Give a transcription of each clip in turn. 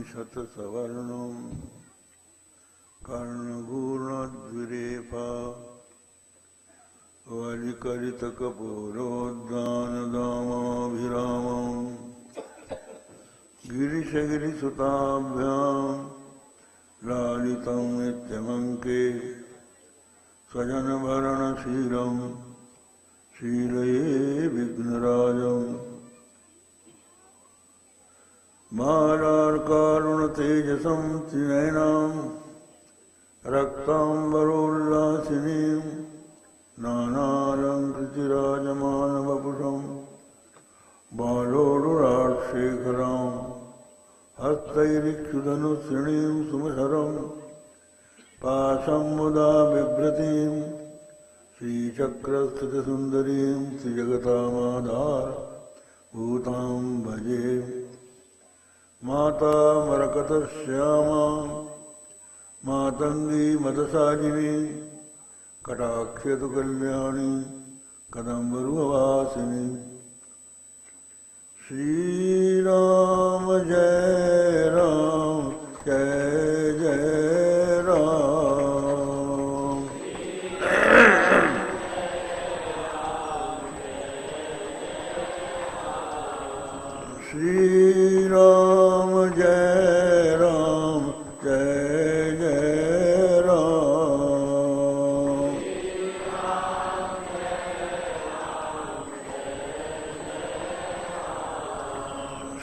शतसवर्णं कर्णपूर्णद्विरेफा वलिकलितकपोलोद्दानदामाभिरामं गिरिशगिरिसुताभ्यां लालितं नित्यमङ्के स्वजनभरणशीलं शीलये विघ्नराजम् मालार्कारुणतेजसं त्रिनयनां रक्ताम्बरोल्लासिनीं नानालङ्कृतिराजमानवपुषं बालोरुराक्षेखरां हस्तैरिक्षुधनुश्रिणीं सुमशरं पाशं मुदा बिभ्रतीं श्रीचक्रस्थितसुन्दरीं श्रीजगतामाधार भूतां भजे माता मरकतश्यामा मातंगी मदसाजिनी कटाक्षतु कल्याणी कदम्बरुवासिनी। श्री राम जय राम जय जय राम। श्री राम जय राम जय जय राम।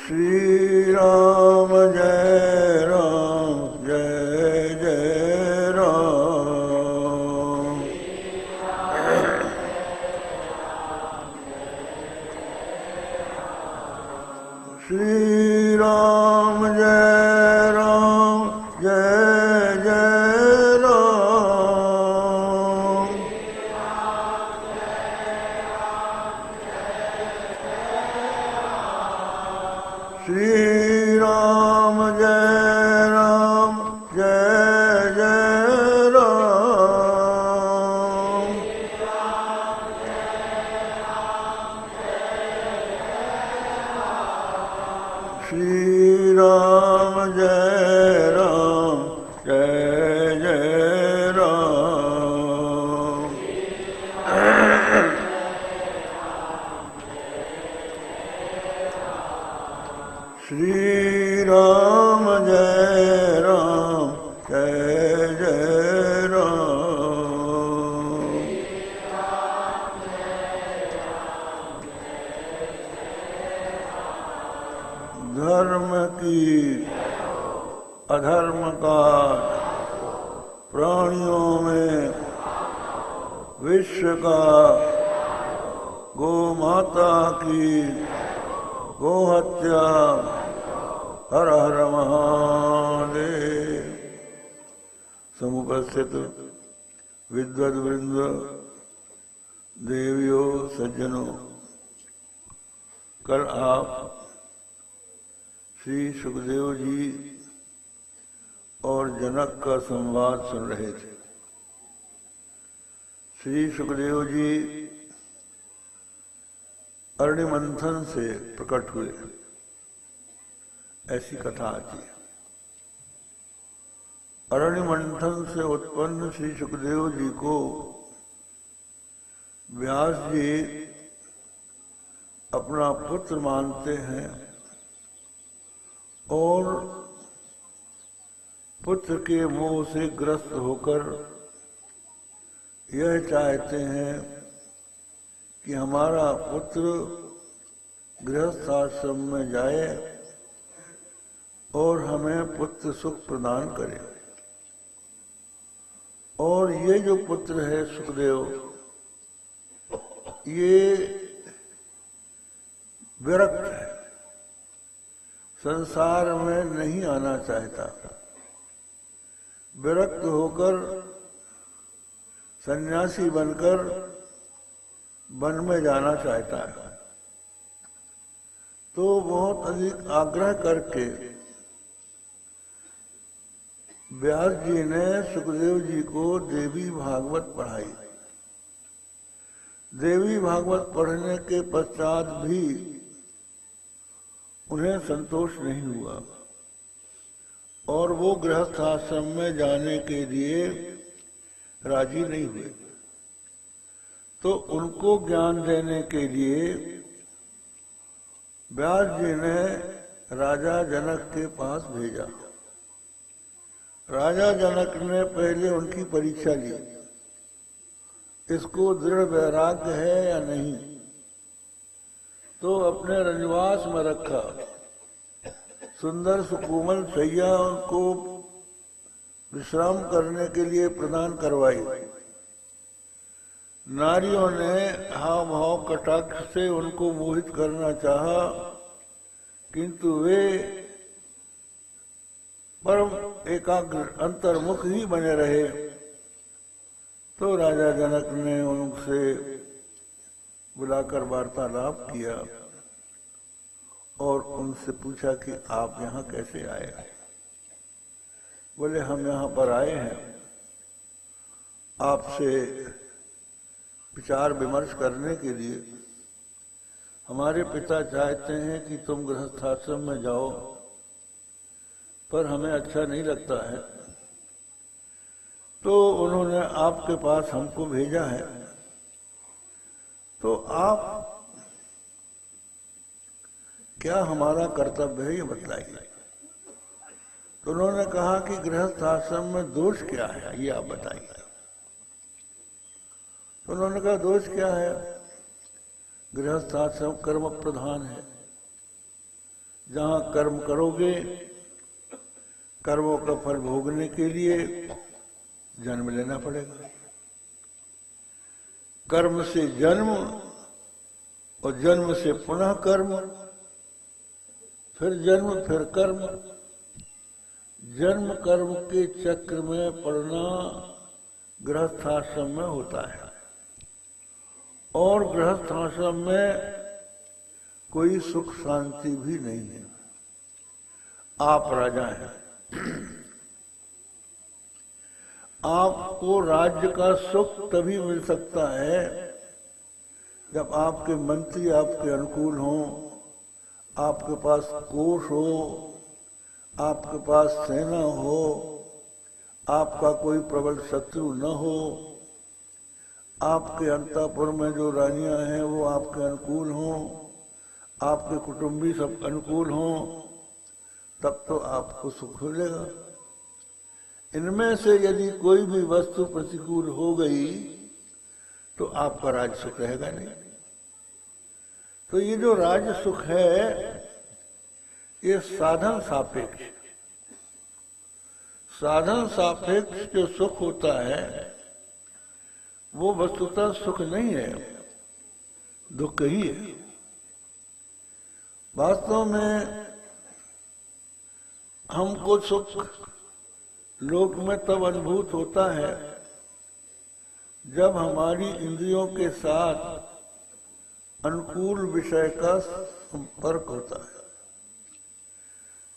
श्री राम जय राम जय जय राम। श्री राम जय राम जय जय राम। श्री राम जय राम जय जय राम। श्री राम जय राम जय जय राम। श्री राम जय राम जय जय राम। धर्म की अधर्म का प्राणियों में विश्व का गो माता की गो हत्या हर हर महादेव। समुपस्थित विद्वद वृंद देवियों सज्जनों, कल आप श्री सुखदेव जी और जनक का संवाद सुन रहे थे। श्री सुखदेव जी अरण्य मंथन से प्रकट हुए, ऐसी कथा आती है। अरण्य मंथन से उत्पन्न श्री सुखदेव जी को व्यास जी अपना पुत्र मानते हैं और पुत्र के मोह से ग्रस्त होकर यह चाहते हैं कि हमारा पुत्र गृहस्थ आश्रम में जाए और हमें पुत्र सुख प्रदान करे। और ये जो पुत्र है सुखदेव, ये विरक्त है, संसार में नहीं आना चाहता, विरक्त होकर सन्यासी बनकर वन में जाना चाहता है। तो बहुत अधिक आग्रह करके व्यास जी ने सुखदेव जी को देवी भागवत पढ़ाई। देवी भागवत पढ़ने के पश्चात भी उन्हें संतोष नहीं हुआ। और वो गृहस्थ आश्रम में जाने के लिए राजी नहीं हुए। तो उनको ज्ञान देने के लिए व्यास जी ने राजा जनक के पास भेजा। राजा जनक ने पहले उनकी परीक्षा ली, इसको दृढ़ वैराग्य है या नहीं। तो अपने रजवास में रखा, सुंदर सुकोमल शैया उनको विश्राम करने के लिए प्रदान करवाई। नारियों ने हाव भाव कटाक्ष से उनको मोहित करना चाहा, किंतु वे परम एकाग्र अंतर्मुख ही बने रहे। तो राजा जनक ने उनसे बुलाकर वार्तालाप किया और उनसे पूछा कि आप यहाँ कैसे आए। बोले हम यहाँ पर आए हैं आपसे विचार विमर्श करने के लिए। हमारे पिता चाहते हैं कि तुम गृहस्थाश्रम में जाओ, पर हमें अच्छा नहीं लगता है, तो उन्होंने आपके पास हमको भेजा है। तो आप क्या हमारा कर्तव्य है ये बताइए। तो उन्होंने कहा कि गृहस्थ आश्रम में दोष क्या है ये आप बताइए। तो उन्होंने कहा दोष क्या है, गृहस्थ आश्रम कर्म प्रधान है। जहां कर्म करोगे, कर्मों का फल भोगने के लिए जन्म लेना पड़ेगा। कर्म से जन्म और जन्म से पुनः कर्म, फिर जन्म फिर कर्म। जन्म कर्म के चक्र में पड़ना गृहस्थाश्रम में होता है। और गृहस्थाश्रम में कोई सुख शांति भी नहीं है। आप राजा हैं, आपको राज्य का सुख तभी मिल सकता है जब आपके मंत्री आपके अनुकूल हों, आपके पास कोष हो, आपके पास सेना हो, आपका कोई प्रबल शत्रु न हो, आपके अंतःपुर में जो रानियां हैं वो आपके अनुकूल हों, आपके कुटुंबी सब अनुकूल हों, तब तो आपको सुख मिलेगा। इनमें से यदि कोई भी वस्तु प्रतिकूल हो गई तो आपका राज सुख रहेगा नहीं। तो ये जो राज सुख है ये साधन सापेक्ष, साधन सापेक्ष जो सुख होता है वो वस्तुतः सुख नहीं है, दुख ही है। वास्तव में हमको सुख लोक में तब अनुभूत होता है जब हमारी इंद्रियों के साथ अनुकूल विषय का संपर्क होता है।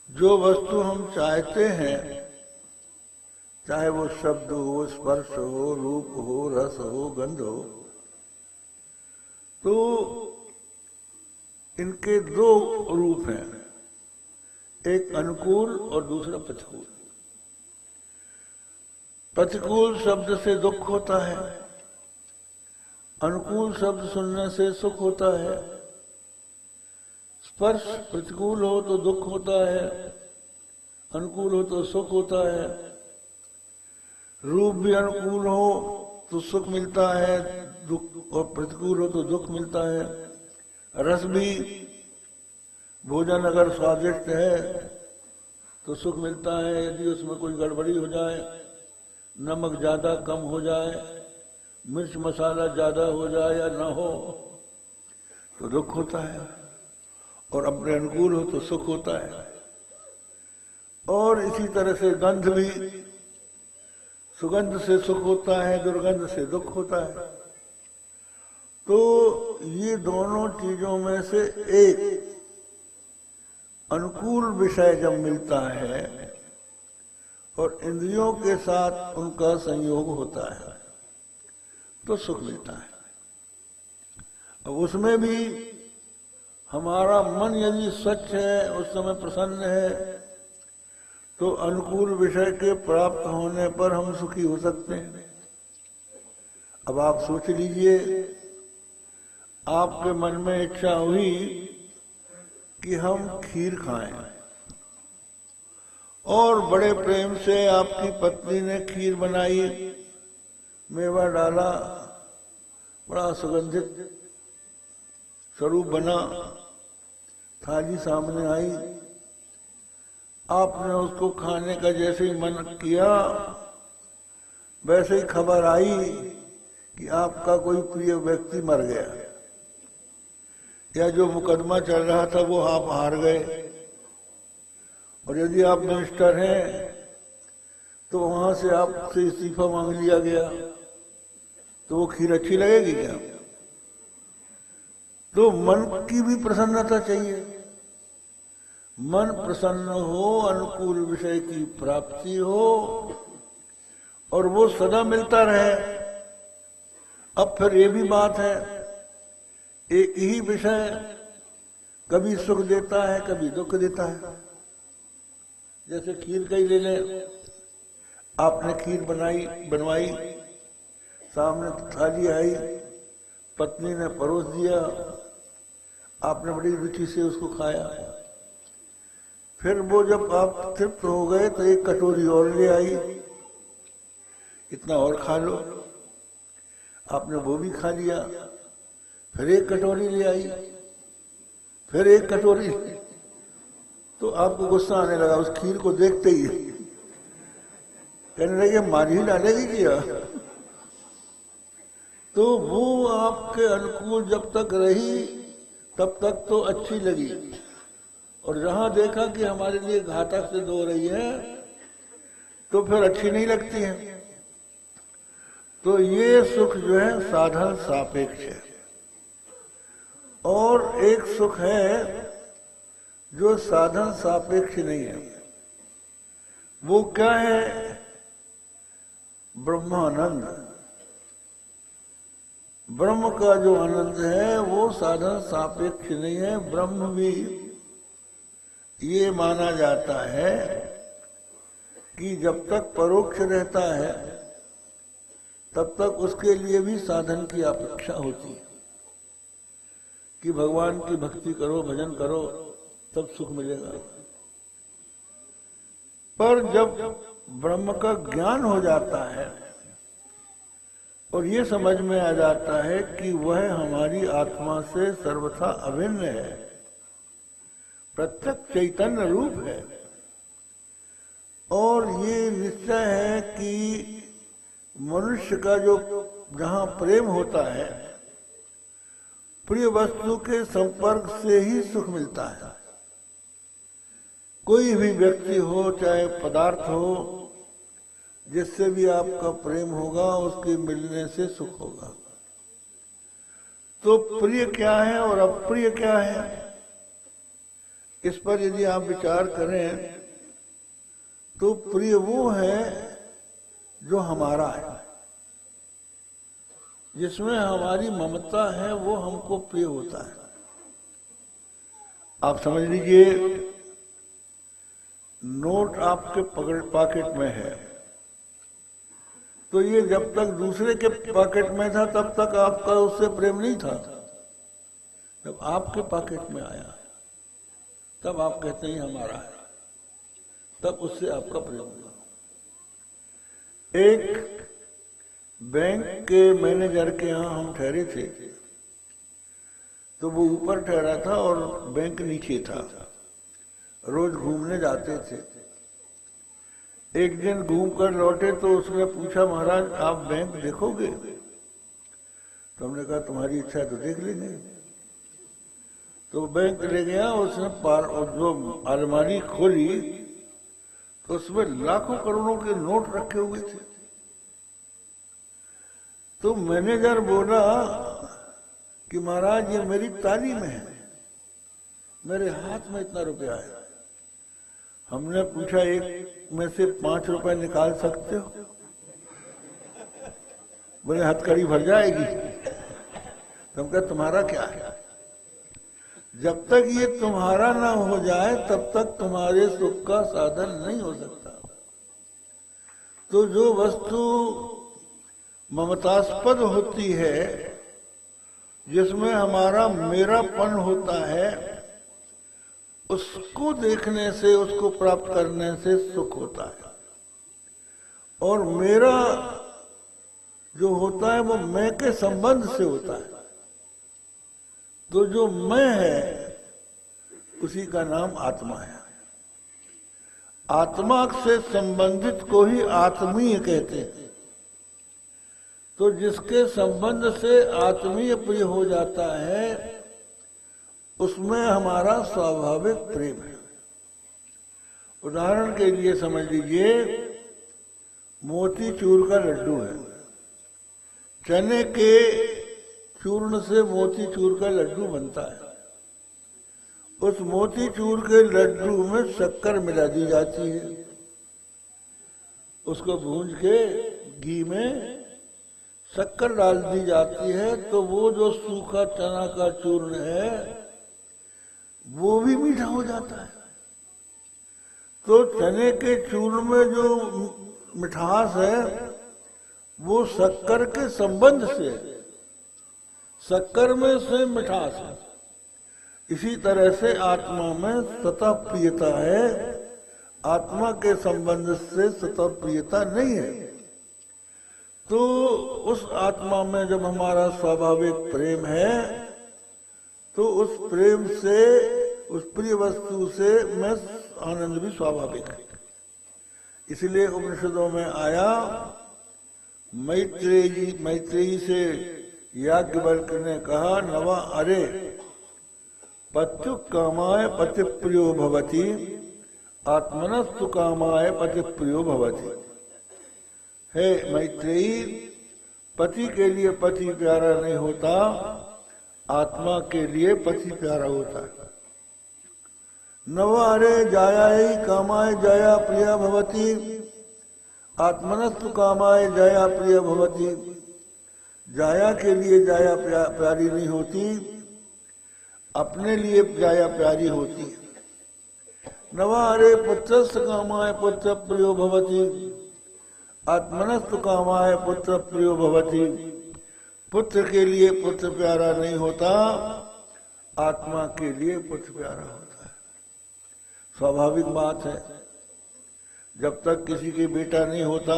जो वस्तु हम चाहते हैं, चाहे वो शब्द हो, स्पर्श हो, रूप हो, रस हो, गंध हो, तो इनके दो रूप हैं, एक अनुकूल और दूसरा प्रतिकूल। प्रतिकूल शब्द से दुख होता है, अनुकूल शब्द सुनने से सुख होता है। स्पर्श प्रतिकूल हो तो दुख होता है, अनुकूल हो तो सुख होता है। रूप भी अनुकूल हो तो सुख मिलता है, दुख और प्रतिकूल हो तो दुख मिलता है। रस भी, भोजन अगर स्वादिष्ट है तो सुख मिलता है, यदि उसमें कोई गड़बड़ी हो जाए, नमक ज्यादा कम हो जाए, मिर्च मसाला ज्यादा हो जाए या ना हो तो दुख होता है, और अपने अनुकूल हो तो सुख होता है। और इसी तरह से गंध भी, सुगंध से सुख होता है, दुर्गंध से दुख होता है। तो ये दोनों चीजों में से एक अनुकूल विषय जब मिलता है और इंद्रियों के साथ उनका संयोग होता है तो सुख मिलता है। अब उसमें भी हमारा मन यदि सच है, उस समय प्रसन्न है, तो अनुकूल विषय के प्राप्त होने पर हम सुखी हो सकते हैं। अब आप सोच लीजिए, आपके मन में इच्छा हुई कि हम खीर खाएं, और बड़े प्रेम से आपकी पत्नी ने खीर बनाई, मेवा डाला, बड़ा सुगंधित स्वरूप बना, थाली सामने आई, आपने उसको खाने का जैसे ही मन किया, वैसे ही खबर आई कि आपका कोई प्रिय व्यक्ति मर गया, या जो मुकदमा चल रहा था वो आप हार गए, और यदि आप मिनिस्टर हैं तो वहां से आपसे इस्तीफा मांग लिया गया, तो वो खीर अच्छी लगेगी क्या? तो मन की भी प्रसन्नता चाहिए। मन प्रसन्न हो, अनुकूल विषय की प्राप्ति हो, और वो सदा मिलता रहे। अब फिर ये भी बात है, एक ही विषय कभी सुख देता है, कभी दुख देता है। जैसे खीर का ही ले लें, आपने खीर बनवाई, सामने थाली आई, पत्नी ने परोस दिया, आपने बड़ी रुचि से उसको खाया। फिर वो जब आप तृप्त हो गए तो एक कटोरी और ले आई, इतना और खा लो, आपने वो भी खा लिया। फिर एक कटोरी ले आई, फिर एक कटोरी, तो आपको गुस्सा आने लगा उस खीर को देखते ही, कहने लगे मार ही डालेगी क्या? तो वो आपके अनुकूल जब तक रही तब तक तो अच्छी लगी, और जहां देखा कि हमारे लिए घातक सिद्ध हो रही है तो फिर अच्छी नहीं लगती है। तो ये सुख जो है साधन सापेक्ष है, और एक सुख है जो साधन सापेक्ष नहीं है। वो क्या है? ब्रह्मानंद। ब्रह्म का जो आनंद है वो साधन सापेक्ष नहीं है। ब्रह्म भी ये माना जाता है कि जब तक परोक्ष रहता है तब तक उसके लिए भी साधन की अपेक्षा होती है कि भगवान की भक्ति करो, भजन करो, तब सुख मिलेगा। पर जब ब्रह्म का ज्ञान हो जाता है और ये समझ में आ जाता है कि वह हमारी आत्मा से सर्वथा अभिन्न है, प्रत्यक्ष चैतन्य रूप है, और ये निश्चय है कि मनुष्य का जो जहां प्रेम होता है, प्रिय वस्तु के संपर्क से ही सुख मिलता है। कोई भी व्यक्ति हो, चाहे पदार्थ हो, जिससे भी आपका प्रेम होगा उसके मिलने से सुख होगा। तो प्रिय क्या है और अप्रिय क्या है, इस पर यदि आप विचार करें तो प्रिय वो है जो हमारा है, जिसमें हमारी ममता है, वो हमको प्रिय होता है। आप समझ लीजिए, नोट आपके पॉकेट में है, तो ये जब तक दूसरे के पॉकेट में था तब तक आपका उससे प्रेम नहीं था। जब आपके पॉकेट में आया तब आप कहते हैं हमारा है, तब उससे आपका प्रेम हुआ। एक बैंक के मैनेजर के यहाँ हम ठहरे थे, तो वो ऊपर ठहरा था और बैंक नीचे था। रोज घूमने जाते थे। एक दिन घूम कर लौटे तो उसने पूछा, महाराज आप बैंक देखोगे? तो हमने कहा तुम्हारी इच्छा है तो देख लेंगे। तो बैंक ले गया, उसने जो अलमारी खोली तो उसमें लाखों करोड़ों के नोट रखे हुए थे। तो मैनेजर बोला कि महाराज ये मेरी तालीम है, मेरे हाथ में इतना रुपया है। हमने पूछा एक में से 5 रुपए निकाल सकते हो? बोले हथकड़ी भर जाएगी। तो हम कहा तुम्हारा क्या है? जब तक ये तुम्हारा ना हो जाए तब तक तुम्हारे सुख का साधन नहीं हो सकता। तो जो वस्तु ममतास्पद होती है, जिसमें हमारा मेरापन होता है, उसको देखने से, उसको प्राप्त करने से सुख होता है। और मेरा जो होता है वो मैं के संबंध से होता है। तो जो मैं है उसी का नाम आत्मा है। आत्मा से संबंधित को ही आत्मीय कहते हैं। तो जिसके संबंध से आत्मीय प्रिय हो जाता है उसमें हमारा स्वाभाविक प्रेम है। उदाहरण के लिए समझ लीजिए, मोतीचूर का लड्डू है। चने के चूर्ण से मोतीचूर का लड्डू बनता है। उस मोतीचूर के लड्डू में शक्कर मिला दी जाती है। उसको भूंज के घी में शक्कर डाल दी जाती है, तो वो जो सूखा चना का चूर्ण है वो भी मीठा हो जाता है। तो चने के चूर्ण में जो मिठास है वो शक्कर के संबंध से, शक्कर में से मिठास है। इसी तरह से आत्मा में स्वतः प्रियता है, आत्मा के संबंध से स्वतः प्रियता नहीं है। तो उस आत्मा में जब हमारा स्वाभाविक प्रेम है तो उस प्रेम से, उस प्रिय वस्तु से में आनंद भी स्वाभाविक है। इसलिए उपनिषदों में आया, मैत्रेयी से याज्ञवल्क्य ने कहा, नवा अरे पत्यु कामाय पति प्रियो भवति, आत्मनस्तु कामाय पति प्रियो भवति। हे मैत्रेयी, पति के लिए पति प्यारा नहीं होता, आत्मा के लिए पति प्यारा होता है। नवारे जायाई कामाय जया प्रिया भवति, आत्मनस्तु कामाय जया प्रिय भवति। जाया के लिए जाया प्यारी नहीं होती, अपने लिए जाया प्यारी होती है। नवारे पुत्रस्य कामाय पुत्र प्रियो भवति, आत्मनस्तु कामाय पुत्र प्रियो भवति। पुत्र के लिए पुत्र प्यारा नहीं होता, आत्मा के लिए पुत्र प्यारा होता है। स्वाभाविक बात है। जब तक किसी के बेटा नहीं होता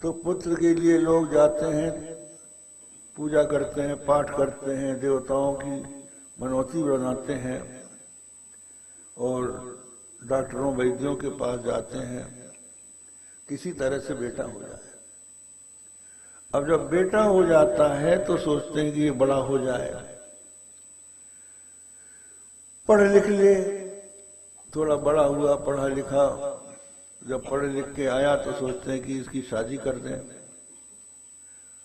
तो पुत्र के लिए लोग जाते हैं, पूजा करते हैं, पाठ करते हैं, देवताओं की मनौती बनाते हैं और डॉक्टरों वैद्यों के पास जाते हैं, किसी तरह से बेटा हो जाए। अब जब बेटा हो जाता है तो सोचते हैं कि ये बड़ा हो जाए, पढ़ लिख ले, थोड़ा बड़ा हुआ, पढ़ा लिखा, जब पढ़ लिख के आया तो सोचते हैं कि इसकी शादी कर दें।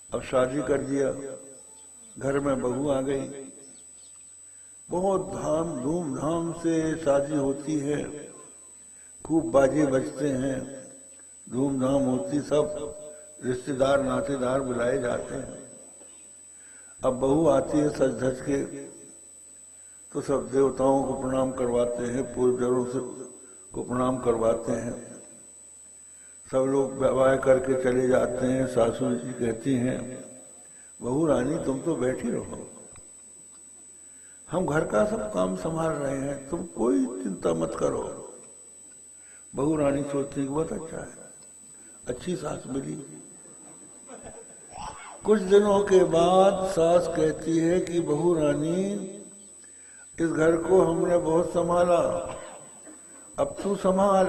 अब शादी कर दिया, घर में बहू आ गई, बहुत धूमधाम से शादी होती है, खूब बाजे बजते हैं, धूमधाम होती, सब रिश्तेदार नातेदार बुलाए जाते हैं। अब बहू आती है सज धज के, तो सब देवताओं को प्रणाम करवाते हैं, पूर्वजों से को प्रणाम करवाते हैं, सब लोग विवाह करके चले जाते हैं। सासू जी कहती हैं, बहू रानी तुम तो बैठी रहो, हम घर का सब काम संभाल रहे हैं, तुम कोई चिंता मत करो। बहू रानी सोचती है बहुत अच्छा है, अच्छी सास मिली। कुछ दिनों के बाद सास कहती है कि बहू रानी, इस घर को हमने बहुत संभाला, अब तू संभाल,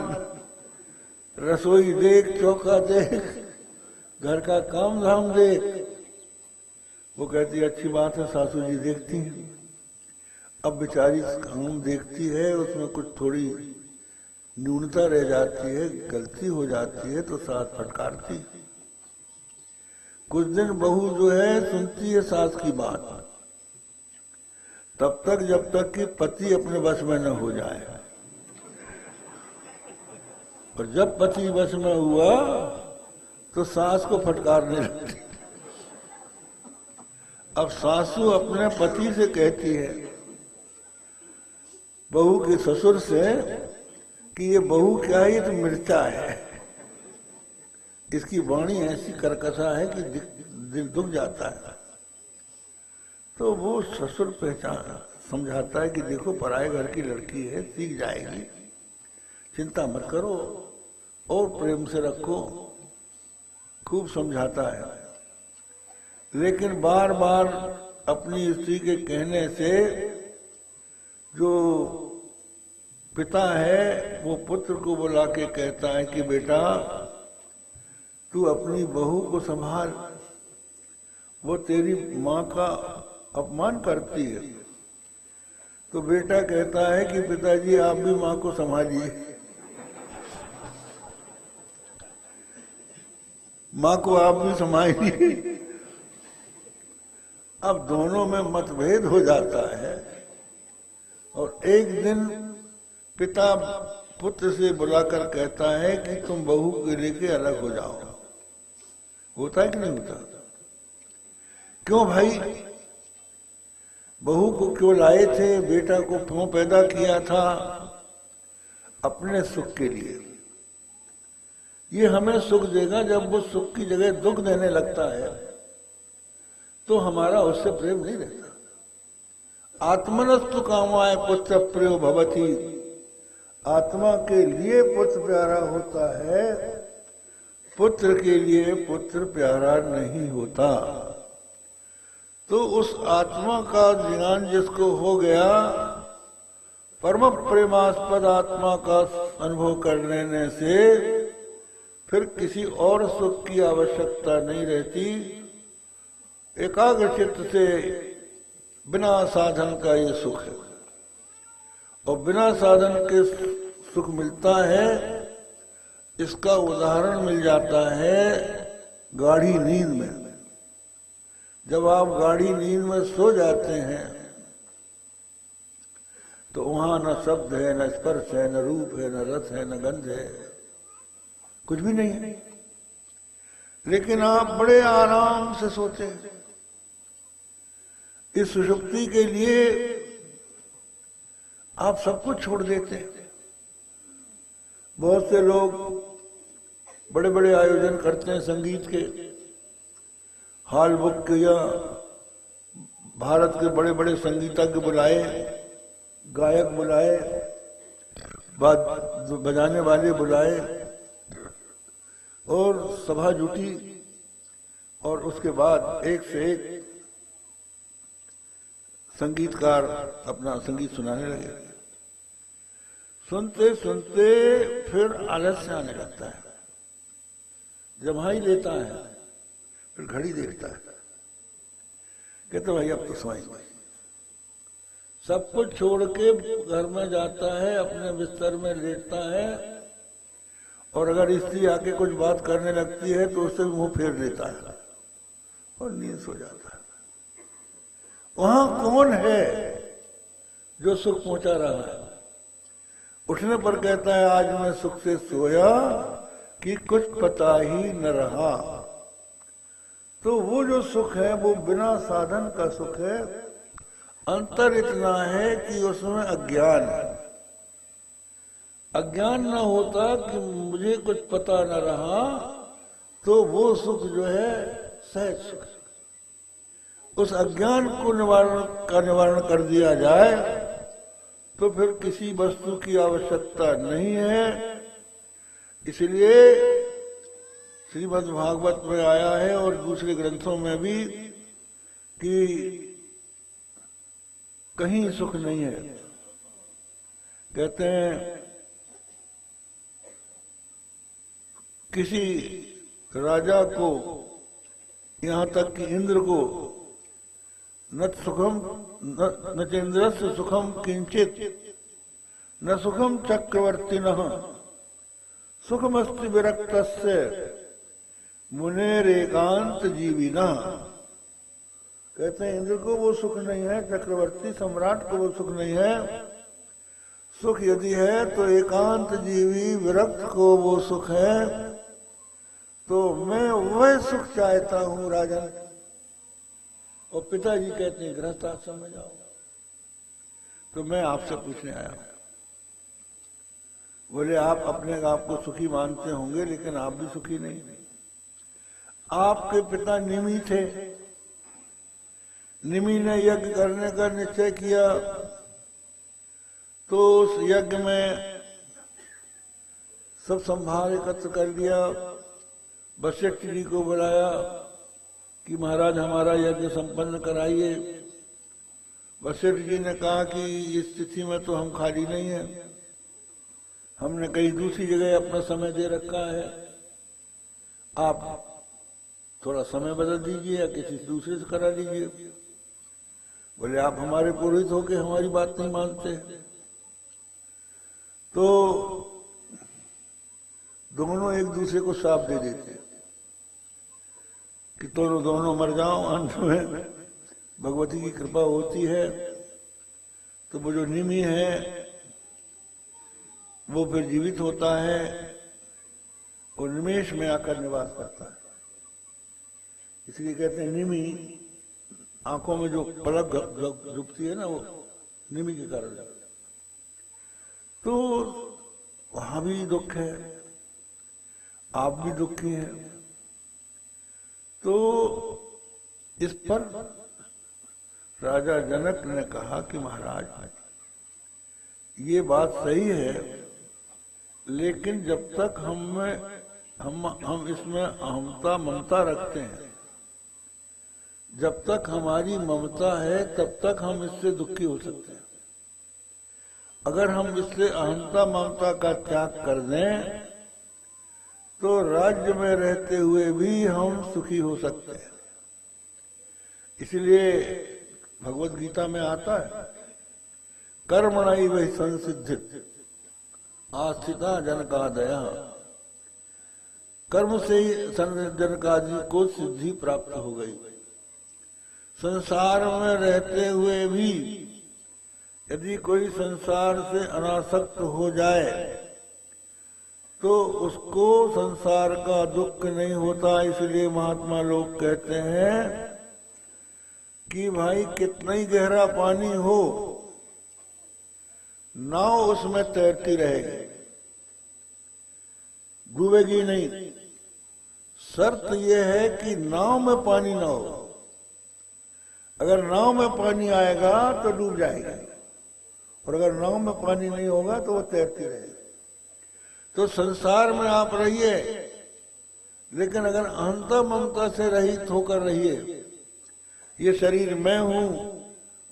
रसोई देख, चौका देख, घर का काम धाम देख। वो कहती है अच्छी बात है, सासू जी देखती हैं। अब बेचारी काम देखती है, उसमें कुछ थोड़ी न्यूनता रह जाती है, गलती हो जाती है तो सास फटकारती। कुछ दिन बहू जो है सुनती है सास की बात, तब तक जब तक कि पति अपने वश में न हो जाए। और जब पति वश में हुआ तो सास को फटकारने लगती। अब सासू अपने पति से कहती है, बहू के ससुर से कि ये बहू क्या है, ये तो मिर्चा है, इसकी वाणी ऐसी कर्कशा है कि दिल दुख जाता है। तो वो ससुर पहचान समझाता है कि देखो पराए घर की लड़की है, सीख जाएगी, चिंता मत करो और प्रेम से रखो, खूब समझाता है। लेकिन बार बार अपनी स्त्री के कहने से जो पिता है वो पुत्र को बुला के कहता है कि बेटा तू अपनी बहू को संभाल, वो तेरी माँ का अपमान करती है। तो बेटा कहता है कि पिताजी आप भी माँ को संभालिए, माँ को आप भी संभालिए। अब दोनों में मतभेद हो जाता है और एक दिन पिता पुत्र से बुलाकर कहता है कि तुम बहू को लेके अलग हो जाओ। होता है कि नहीं होता? क्यों भाई, बहू को क्यों लाए थे, बेटा को क्यों पैदा किया था? अपने सुख के लिए। ये हमें सुख देगा, जब वो सुख की जगह दुख देने लगता है तो हमारा उससे प्रेम नहीं रहता। आत्मनस्तु कामाय पुत्र प्रियो भवति, आत्मा के लिए पुत्र प्यारा होता है, पुत्र के लिए पुत्र प्यारा नहीं होता। तो उस आत्मा का ज्ञान जिसको हो गया, परम प्रेमास्पद आत्मा का अनुभव कर लेने से फिर किसी और सुख की आवश्यकता नहीं रहती। एकाग्र चित्त से बिना साधन का ये सुख है, और बिना साधन के सुख मिलता है। इसका उदाहरण मिल जाता है गाढ़ी नींद में। जब आप गाढ़ी नींद में सो जाते हैं तो वहां न शब्द है, न स्पर्श है, न रूप है, न रस है, न गंध है, कुछ भी नहीं है। लेकिन आप बड़े आराम से सोते हैं। इस सुषुप्ति के लिए आप सब कुछ छोड़ देते हैं। बहुत से लोग बड़े बड़े आयोजन करते हैं संगीत के, हॉल बुक किया, भारत के बड़े बड़े संगीतज्ञ बुलाए, गायक बुलाए, बजाने वाले बुलाए, और सभा जुटी, और उसके बाद एक से एक संगीतकार अपना संगीत सुनाने लगे। सुनते सुनते फिर आलस्य आने लगता है, जमाई लेता है, फिर घड़ी देखता है, कहते भाई अब तो सोएंगे। सब कुछ छोड़ के घर में जाता है, अपने बिस्तर में लेटता है, और अगर स्त्री आके कुछ बात करने लगती है तो उससे मुंह फेर लेता है और नींद सो जाता है। वहां कौन है जो सुख पहुंचा रहा है? उठने पर कहता है आज मैं सुख से सोया कि कुछ पता ही न रहा। तो वो जो सुख है वो बिना साधन का सुख है। अंतर इतना है कि उसमें अज्ञान है। अज्ञान न होता कि मुझे कुछ पता न रहा तो वो सुख जो है सहज सुख। उस अज्ञान को निवारण कर दिया जाए तो फिर किसी वस्तु की आवश्यकता नहीं है। इसलिए श्रीमद् भागवत में आया है और दूसरे ग्रंथों में भी कि कहीं सुख नहीं है। कहते हैं किसी राजा को, यहां तक कि इंद्र को, न सुखम न चेन्द्रस्य सुखम किंचित न सुखम चक्रवर्तिनः सुखमस्ति विरक्तस्य मुनेरेकांत जीविनः। कहते हैं इंद्र को वो सुख नहीं है, चक्रवर्ती सम्राट को वो सुख नहीं है। सुख यदि है तो एकांत जीवी विरक्त को वो सुख है। तो मैं वह सुख चाहता हूं राजन। और पिताजी कहते हैं गृहस्थ आश्रम में जाओ। तो मैं आपसे पूछने आया हूं। बोले आप अपने आप को सुखी मानते होंगे, लेकिन आप भी सुखी नहीं। आपके पिता निमि थे, निमि ने यज्ञ करने का निश्चय किया, तो उस यज्ञ में सब संभार एकत्र कर लिया। वशिष्ठ जी को बुलाया कि महाराज हमारा यज्ञ संपन्न कराइए। वशिष्ठ जी ने कहा कि इस तिथि में तो हम खाली नहीं हैं, हमने कहीं दूसरी जगह अपना समय दे रखा है, आप थोड़ा समय बदल दीजिए या किसी दूसरे से करा लीजिए। बोले आप हमारे पुरोहित होके हमारी बात नहीं मानते। तो दोनों एक दूसरे को श्राप दे देते कि दोनों मर जाओ। अंत में भगवती की कृपा होती है तो वो जो निमि है वो फिर जीवित होता है और निमेष में आकर निवास करता है। इसलिए कहते हैं निमि, आंखों में जो पलक झुकती है ना, वो निमि के कारण। तो वहां भी दुख है, आप भी दुखी हैं। तो इस पर राजा जनक ने कहा कि महाराज ये बात सही है, लेकिन जब तक हम इसमें अहमता ममता रखते हैं, जब तक हमारी ममता है तब तक हम इससे दुखी हो सकते हैं। अगर हम इससे अहमता ममता का त्याग कर दें तो राज्य में रहते हुए भी हम सुखी हो सकते हैं। इसलिए भगवत गीता में आता है, कर्मणाई वही संसिद्धित आस्थिता जनकादया, कर्म से ही जनकादि को सिद्धि प्राप्त हो गई। संसार में रहते हुए भी यदि कोई संसार से अनासक्त हो जाए तो उसको संसार का दुख नहीं होता। इसलिए महात्मा लोग कहते हैं कि भाई कितना ही गहरा पानी हो, नाव उसमें तैरती रहेगी, डूबेगी नहीं। शर्त यह है कि नाव में पानी ना हो। अगर नाव में पानी आएगा तो डूब जाएगी, और अगर नाव में पानी नहीं होगा तो वो तैरती रहेगी। तो संसार में आप रहिए, लेकिन अगर अहंता ममता से रहित होकर रहिए। ये शरीर मैं हूं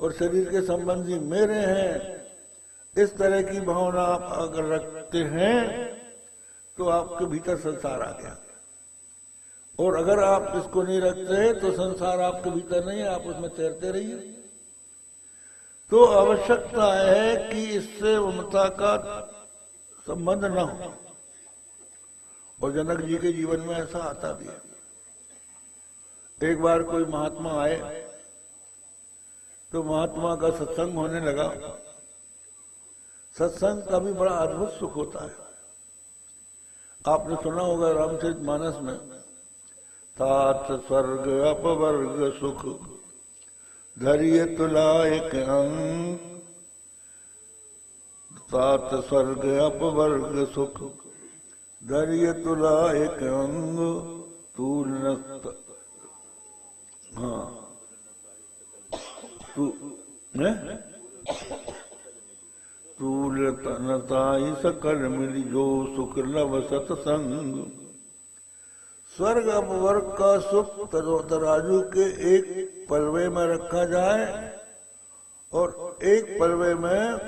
और शरीर के संबंधी मेरे हैं, इस तरह की भावना आप अगर रखते हैं तो आपके भीतर संसार आ गया। और अगर आप इसको नहीं रखते तो संसार आपके भीतर नहीं है, आप उसमें तैरते रहिए। तो आवश्यकता है कि इससे ममता का संबंध न हो। और जनक जी के जीवन में ऐसा आता भी है। एक बार कोई महात्मा आए तो महात्मा का सत्संग होने लगा। सत्संग का भी बड़ा अद्भुत सुख होता है। आपने सुना होगा रामचरितमानस में, तात स्वर्ग अपवर्ग सुख धरिय तुला एक अंग, तात स्वर्ग अपवर्ग सुख धरिय तुला एक अंग, तूल तूलताई सकल मिली जो सुख लव सत्संग। स्वर्ग अपवर्ग का सुख तराजू के एक पलवे में रखा जाए और एक पलवे में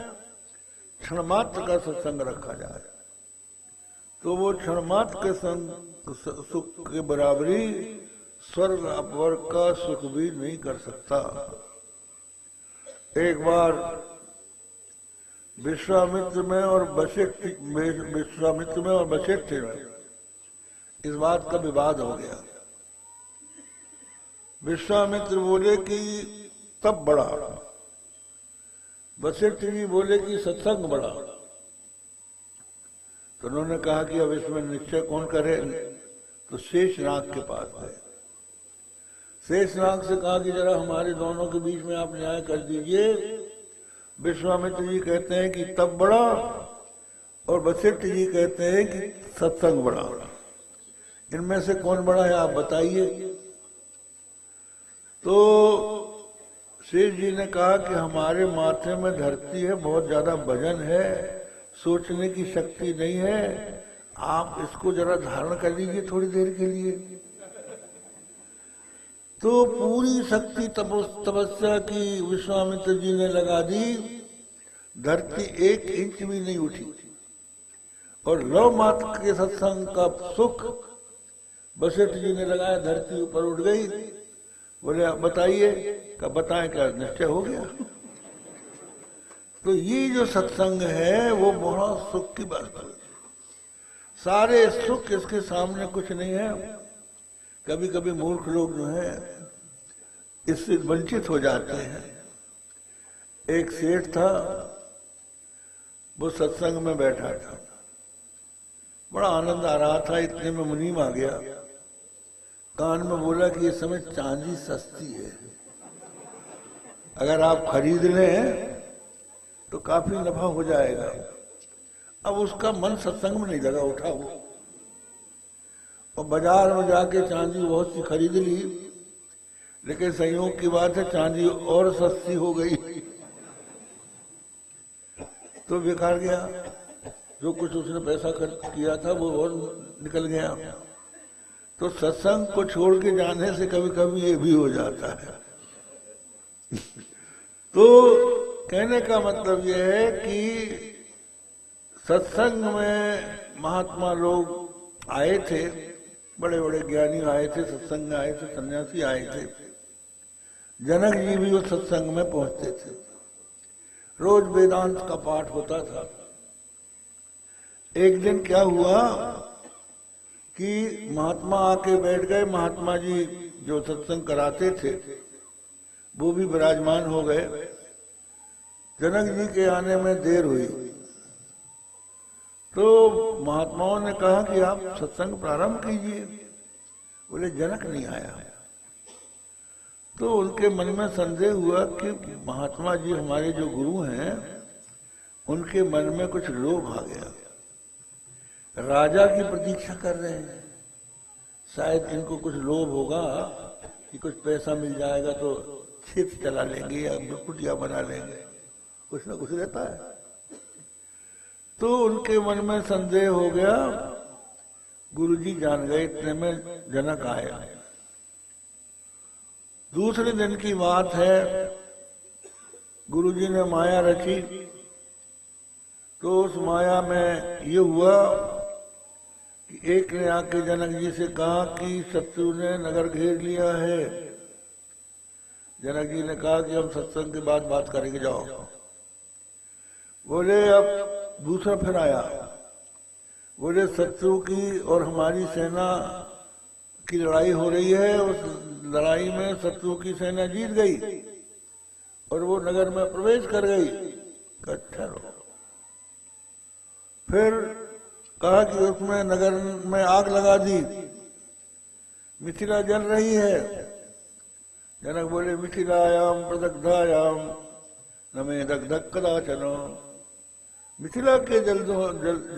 क्षणमात्र का सत्संग रखा जाए, तो वो क्षणमात्र के सुख के बराबरी स्वर्ग अपवर्ग का सुख भी नहीं कर सकता। एक बार विश्वामित्र में और वशिष्ठ में इस बात का विवाद हो गया। विश्वामित्र बोले कि तब बड़ा, वशिष्ठ जी बोले कि सत्संग बड़ा। तो उन्होंने कहा कि अब इसमें निश्चय कौन करे, तो शेषनाग के पास गए। शेषनाग से कहा कि जरा हमारे दोनों के बीच में आप न्याय कर दीजिए। विश्वामित्र जी कहते हैं कि तप बड़ा, और वशिष्ठ जी कहते हैं कि सत्संग बड़ा। इनमें से कौन बड़ा है आप बताइए। तो शेष जी ने कहा कि हमारे माथे में धरती है, बहुत ज्यादा वजन है, सोचने की शक्ति नहीं है, आप इसको जरा धारण कर लीजिए थोड़ी देर के लिए। तो पूरी शक्ति तपस्या की विश्वामित्र जी ने लगा दी, धरती 1 इंच भी नहीं उठी। और लव मात्र के सत्संग का सुख वशिष्ठ जी ने लगाया, धरती ऊपर उठ गई। बोले आप बताइए, क्या बताएं, क्या निश्चय हो गया। तो ये जो सत्संग है वो बहुत सुख की बात है। सारे सुख इसके सामने कुछ नहीं है। कभी कभी मूर्ख लोग जो हैं इससे वंचित हो जाते हैं। एक सेठ था, वो सत्संग में बैठा था, बड़ा आनंद आ रहा था। इतने में मुनीम आ गया, कान में बोला कि इस समय चांदी सस्ती है, अगर आप खरीद लें तो काफी नफा हो जाएगा। अब उसका मन सत्संग में नहीं लगा, उठा वो और बाजार में जाके चांदी बहुत सी खरीद ली। लेकिन संयोग की बात है चांदी और सस्ती हो गई, तो बेकार गया। जो कुछ उसने पैसा खर्च किया था वो और निकल गया। तो सत्संग को छोड़ के जाने से कभी कभी ये भी हो जाता है। तो कहने का मतलब ये है कि सत्संग में महात्मा लोग आए थे, बड़े बड़े ज्ञानी आए थे, सत्संग में आए थे, सन्यासी आए थे। जनक जी भी उस सत्संग में पहुंचते थे, रोज वेदांत का पाठ होता था। एक दिन क्या हुआ कि महात्मा आके बैठ गए। महात्मा जी जो सत्संग कराते थे वो भी विराजमान हो गए। जनक जी के आने में देर हुई तो महात्माओं ने कहा कि आप सत्संग प्रारंभ कीजिए। बोले जनक नहीं आया। तो उनके मन में संदेह हुआ कि महात्मा जी हमारे जो गुरु हैं उनके मन में कुछ लोभ आ गया, राजा की प्रतीक्षा कर रहे हैं। शायद इनको कुछ लोभ होगा कि कुछ पैसा मिल जाएगा तो खेत चला लेंगे या कुटिया बना लेंगे, कुछ ना कुछ रहता है। तो उनके मन में संदेह हो गया। गुरुजी जान गए, इतने में जनक आए। दूसरे दिन की बात है, गुरुजी ने माया रची। तो उस माया में ये हुआ कि एक ने आके जनक जी से कहा कि शत्रु ने नगर घेर लिया है। जनक जी ने कहा कि हम सत्संग के बाद बात करेंगे, जाओ। बोले अब दूसरा फिर आया, बोले शत्रु की और हमारी सेना की लड़ाई हो रही है, उस लड़ाई में शत्रु की सेना जीत गई और वो नगर में प्रवेश कर गई। अच्छा रहो। फिर कहा कि उसमें नगर में आग लगा दी, मिथिला जल रही है। जनक बोले मिथिलायाम प्रदग्धायाम न मे दग्धक कदाचन। मिथिला के जल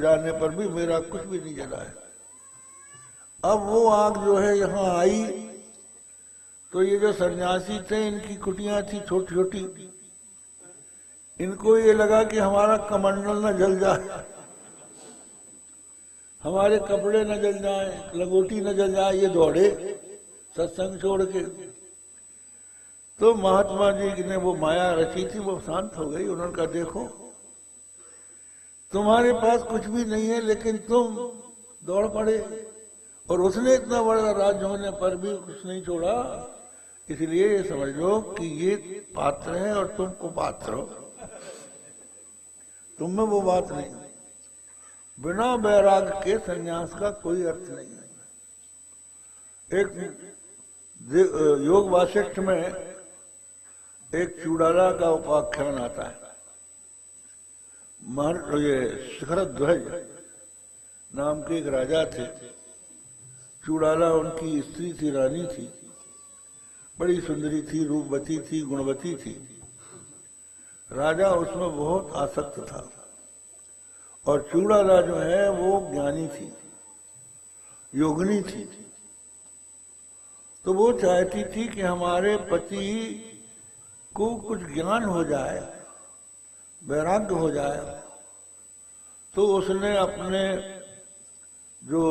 जाने पर भी मेरा कुछ भी नहीं जला है। अब वो आग जो है यहाँ आई तो ये जो सन्यासी थे इनकी कुटियां थी छोटी छोटी, इनको ये लगा कि हमारा कमंडल न जल जाए, हमारे कपड़े न जल जाए, लंगोटी न जल जाए। ये दौड़े सत्संग छोड़ के। तो महात्मा जी ने वो माया रची थी वो शांत हो गई। उन्होंने कहा देखो तुम्हारे पास कुछ भी नहीं है लेकिन तुम दौड़ पड़े, और उसने इतना बड़ा राज्य होने पर भी कुछ नहीं छोड़ा। इसलिए ये समझ लो कि ये पात्र है और तुम कुपात्र हो, तुम में वो बात नहीं। बिना वैराग के संन्यास का कोई अर्थ नहीं है। एक योग वासिष्ठ में एक चूड़ाला का उपाख्यान आता है। ये शिखरध्वज नाम के एक राजा थे। चूड़ाला उनकी स्त्री थी, रानी थी, बड़ी सुंदरी थी, रूपवती थी, गुणवती थी। राजा उसमें बहुत आसक्त था। और चूड़ाला जो है वो ज्ञानी थी, योगिनी थी। तो वो चाहती थी कि हमारे पति को कुछ ज्ञान हो जाए, वैराग्य हो जाए। तो उसने अपने जो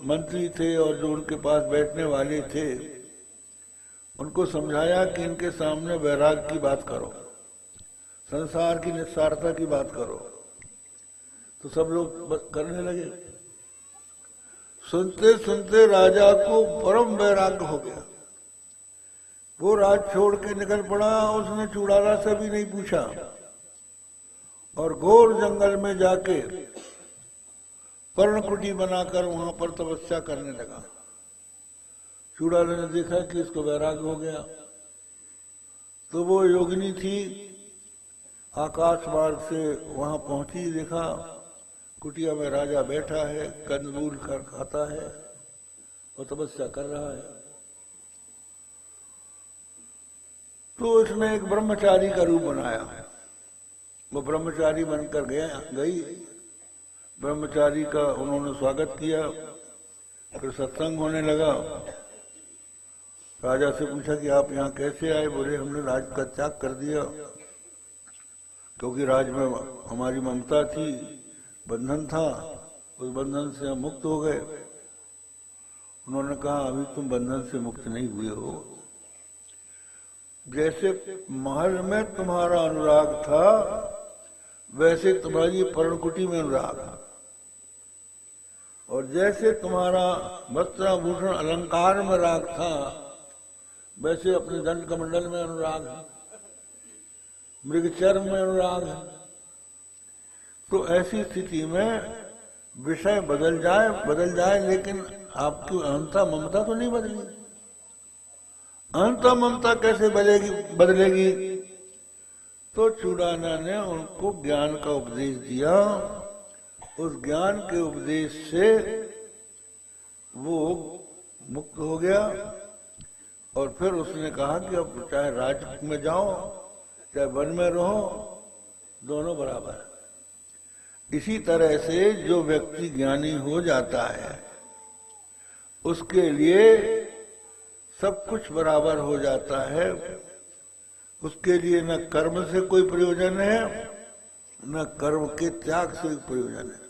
मंत्री थे और जो उनके पास बैठने वाले थे उनको समझाया कि इनके सामने वैराग्य की बात करो, संसार की निस्सारता की बात करो। तो सब लोग करने लगे। सुनते सुनते राजा को परम वैराग्य हो गया। वो राज छोड़ के निकल पड़ा। उसने चूड़ाला से भी नहीं पूछा और घोर जंगल में जाके पर्णकुटी बनाकर वहां पर तपस्या करने लगा। चूड़ाला ने देखा कि इसको वैराग्य हो गया। तो वो योगिनी थी, आकाश मार्ग से वहां पहुंची, देखा कुटिया में राजा बैठा है, कंदमूल कर खाता है और तपस्या कर रहा है। तो उसने एक ब्रह्मचारी का रूप बनाया। वो ब्रह्मचारी बनकर गई। ब्रह्मचारी का उन्होंने स्वागत किया। फिर सत्संग होने लगा। राजा से पूछा कि आप यहाँ कैसे आए? बोले हमने राज का त्याग कर दिया क्योंकि राज में हमारी ममता थी, बंधन था, उस बंधन से हम मुक्त हो गए। उन्होंने कहा अभी तुम बंधन से मुक्त नहीं हुए हो। जैसे महल में तुम्हारा अनुराग था वैसे तुम्हारी पर्णकुटी में अनुराग है, और जैसे तुम्हारा वस्त्राभूषण अलंकार में राग था वैसे अपने दंड कमंडल में अनुराग है, मृगचर्म में अनुराग है। तो ऐसी स्थिति में विषय बदल जाए लेकिन आपकी अहंता ममता तो नहीं बदली। अहंता ममता कैसे बदलेगी? तो चूड़ाला ने उनको ज्ञान का उपदेश दिया। उस ज्ञान के उपदेश से वो मुक्त हो गया। और फिर उसने कहा कि अब चाहे राज्य में जाओ चाहे वन में रहो, दोनों बराबर है। इसी तरह से जो व्यक्ति ज्ञानी हो जाता है उसके लिए सब कुछ बराबर हो जाता है। उसके लिए न कर्म से कोई प्रयोजन है न कर्म के त्याग से प्रयोजन है।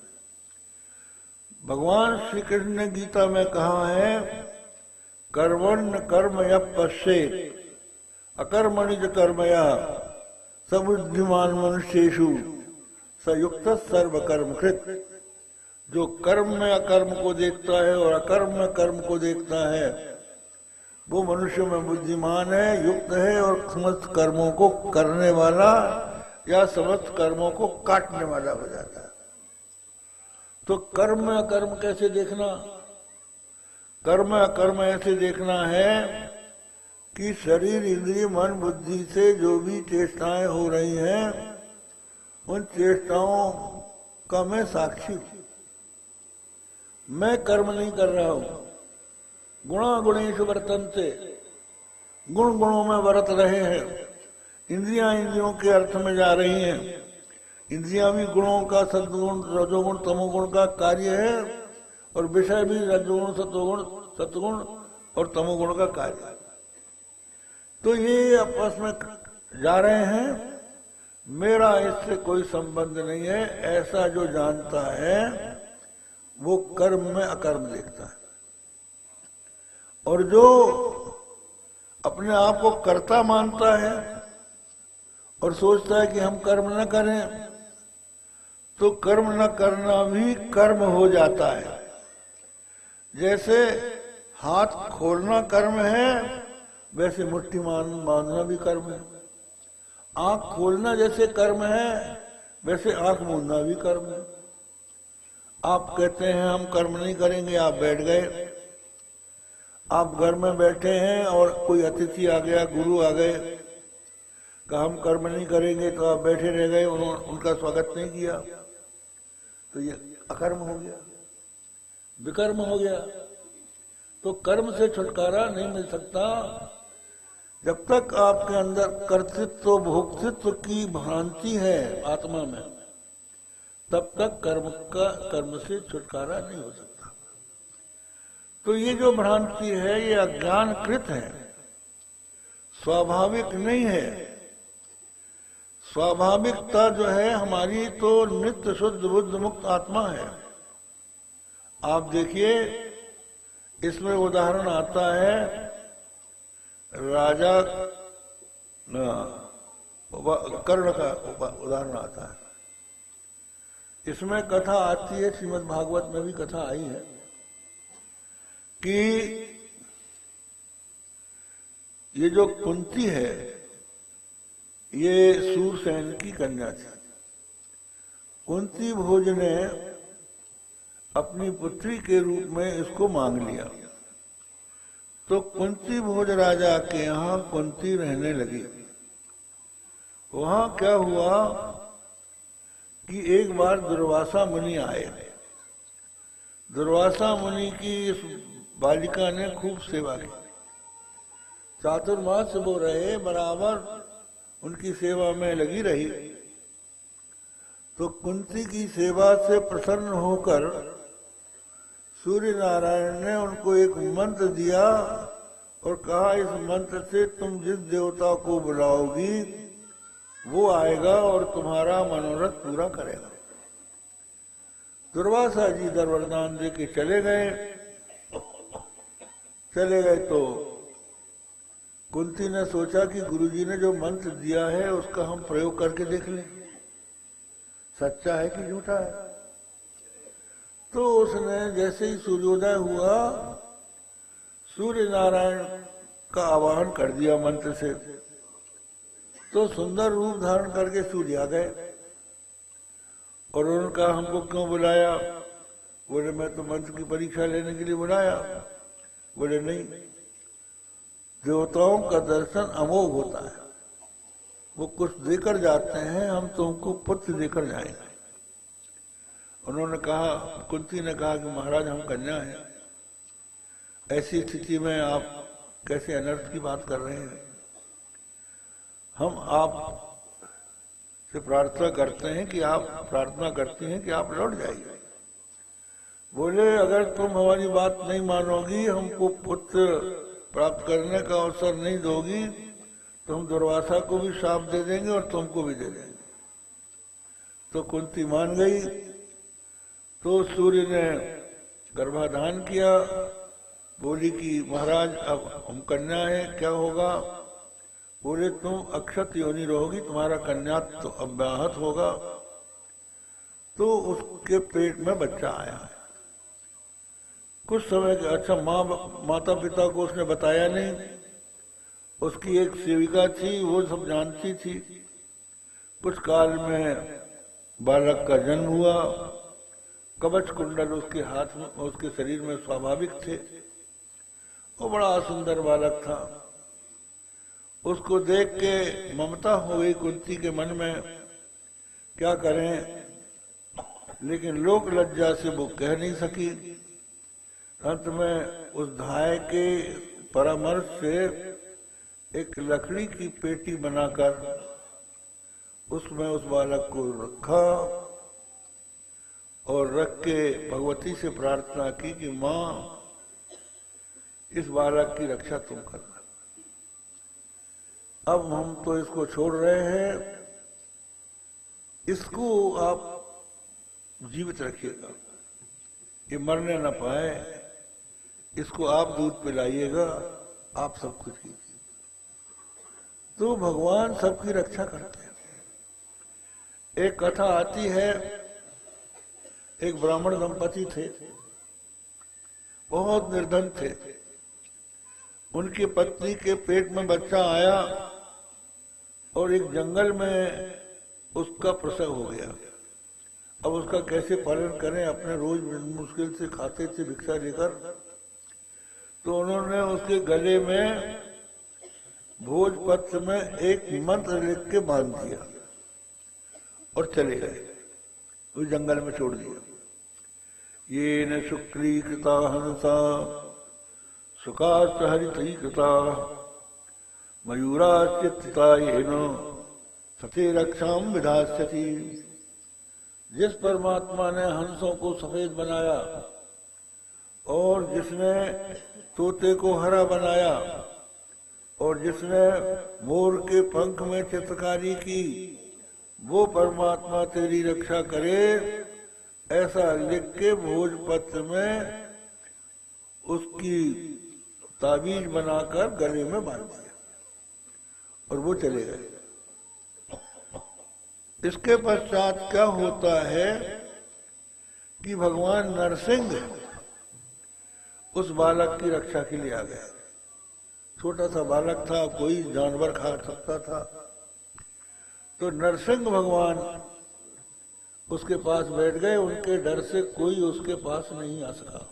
भगवान श्री कृष्ण ने गीता में कहा है कर्मण्य कर्म यः पश्येत् अकर्मणि च कर्मया सबुद्धिमान मनुष्येषु स युक्तः सर्व कर्म कृत। जो कर्म में अकर्म को देखता है और अकर्म में कर्म को देखता है वो मनुष्य में बुद्धिमान है, युक्त है और समस्त कर्मों को करने वाला या समस्त कर्मों को काटने वाला हो जाता है। तो कर्म में अकर्म कैसे देखना? कर्म अकर्म ऐसे देखना है कि शरीर इंद्रिय मन बुद्धि से जो भी चेष्टाएं हो रही हैं उन चेष्टाओं का मैं साक्षी हूं। मैं कर्म नहीं कर रहा हूं। गुणा गुणेषु वर्तन्ते, गुण गुणों में वर्त रहे हैं। इंद्रियां इंद्रियों के अर्थ में जा रही हैं। इंद्रियां भी गुणों का सद्गुण रजोगुण तमोगुण का कार्य है और विषय भी रजोगुण सत्गुण और तमोगुण का कार्य है। तो ये आपस में जा रहे हैं। मेरा इससे कोई संबंध नहीं है। ऐसा जो जानता है वो कर्म में अकर्म देखता है। और जो अपने आप को कर्ता मानता है और सोचता है कि हम कर्म न करें, तो कर्म न करना भी कर्म हो जाता है। जैसे हाथ खोलना कर्म है वैसे मुट्ठी मारना भी कर्म है। आंख खोलना जैसे कर्म है वैसे आंख मूंदना भी कर्म है। आप कहते हैं हम कर्म नहीं करेंगे, आप बैठ गए। आप घर में बैठे हैं और कोई अतिथि आ गया, गुरु आ गए, कहा हम कर्म नहीं करेंगे, तो आप बैठे रह गए, उनका स्वागत नहीं किया, तो ये अकर्म हो गया, विकर्म हो गया। तो कर्म से छुटकारा नहीं मिल सकता। जब तक आपके अंदर कर्तृत्व भोक्तृत्व की भ्रांति है आत्मा में, तब तक कर्म से छुटकारा नहीं हो सकता। तो ये जो भ्रांति है ये अज्ञानकृत है, स्वाभाविक नहीं है। स्वाभाविकता जो है हमारी तो नित्य शुद्ध बुद्ध मुक्त आत्मा है। आप देखिए, इसमें उदाहरण आता है राजा कर्ण का उदाहरण आता है। इसमें कथा आती है, श्रीमद् भागवत में भी कथा आई है कि ये जो कुंती है ये सूरसेन की कन्या थी। कुंती भोज ने अपनी पुत्री के रूप में इसको मांग लिया। तो कुंती भोज राजा के यहाँ कुंती रहने लगी। वहां क्या हुआ कि एक बार दुर्वासा मुनि आए। दुर्वासा मुनि की इस बालिका ने खूब सेवा की, चातुर्मास वो रहे, बराबर उनकी सेवा में लगी रही। तो कुंती की सेवा से प्रसन्न होकर सूर्य नारायण ने उनको एक मंत्र दिया और कहा, इस मंत्र से तुम जिस देवता को बुलाओगी वो आएगा और तुम्हारा मनोरथ पूरा करेगा। दुर्वासा जी इधर वरदान दे के चले गए तो कुंती ने सोचा कि गुरुजी ने जो मंत्र दिया है उसका हम प्रयोग करके देख लें, सच्चा है कि झूठा है। तो उसने जैसे ही सूर्योदय हुआ सूर्य नारायण का आवाहन कर दिया मंत्र से। तो सुंदर रूप धारण करके सूर्य आ गए और उन्होंने कहा, हमको क्यों बुलाया? बोले, मैं तो मंत्र की परीक्षा लेने के लिए बुलाया। बोले, नहीं, देवताओं का दर्शन अमोघ होता है, वो कुछ देकर जाते हैं, हम तुमको पुत्र देकर जाएंगे। उन्होंने कहा, कुंती ने कहा कि महाराज हम कन्या हैं, ऐसी स्थिति में आप कैसे अनर्थ की बात कर रहे हैं? हम आप से प्रार्थना करते हैं कि आप लौट जाइए। बोले, अगर तुम हमारी बात नहीं मानोगी, हमको पुत्र प्राप्त करने का अवसर नहीं दोगी, तो हम दुर्वासा को भी शाप दे देंगे और तुमको भी दे देंगे। तो कुंती मान गई। तो सूर्य ने गर्भाधान किया। बोली कि महाराज अब हम कन्या है, क्या होगा? बोले, तुम अक्षत योनि रहोगी, तुम्हारा कन्यात्व तो अव्याहत होगा। तो उसके पेट में बच्चा आया। कुछ समय के अच्छा माता पिता को उसने बताया नहीं। उसकी एक सेविका थी, वो सब जानती थी। कुछ काल में बालक का जन्म हुआ। कवच कुंडल उसके हाथ में, उसके शरीर में स्वाभाविक थे। वो बड़ा सुंदर बालक था। उसको देख के ममता हो गई कुंती के मन में, क्या करें, लेकिन लोक लज्जा से वो कह नहीं सकी। अंत में उस धाय के परामर्श से एक लकड़ी की पेटी बनाकर उसमें उस बालक को रखा और रख के भगवती से प्रार्थना की कि माँ, इस बालक की रक्षा तुम करना। अब हम तो इसको छोड़ रहे हैं, इसको आप जीवित रखिएगा, ये मरने न पाए, इसको आप दूध पिलाइएगा, आप सब कुछ कीजिए। तो भगवान सबकी रक्षा करते हैं। एक कथा आती है, एक ब्राह्मण दंपति थे, बहुत निर्धन थे। उनकी पत्नी के पेट में बच्चा आया और एक जंगल में उसका प्रसव हो गया। अब उसका कैसे पालन करें, अपने रोज मुश्किल से खाते थे भिक्षा लेकर। तो उन्होंने उसके गले में भोजपत्र में एक मंत्र लिख के बांध दिया और चले गए, उस जंगल में छोड़ दिया। ये न शुक्ली कृता हंसा सुखात हरित कृता मयूराश्चित्तायेन सते रक्षाम विधास्यति। जिस परमात्मा ने हंसों को सफेद बनाया और जिसने तोते को हरा बनाया और जिसने मोर के पंख में चित्रकारी की, वो परमात्मा तेरी रक्षा करे, ऐसा लिख के भोजपत्र में उसकी ताबीज बनाकर गले में बांध दिया और वो चले गए। इसके पश्चात क्या होता है कि भगवान नरसिंह उस बालक की रक्षा के लिए आ गए। छोटा सा बालक था, कोई जानवर खा सकता था, तो नरसिंह भगवान उसके पास बैठ गए। उनके डर से कोई उसके पास नहीं आ सका।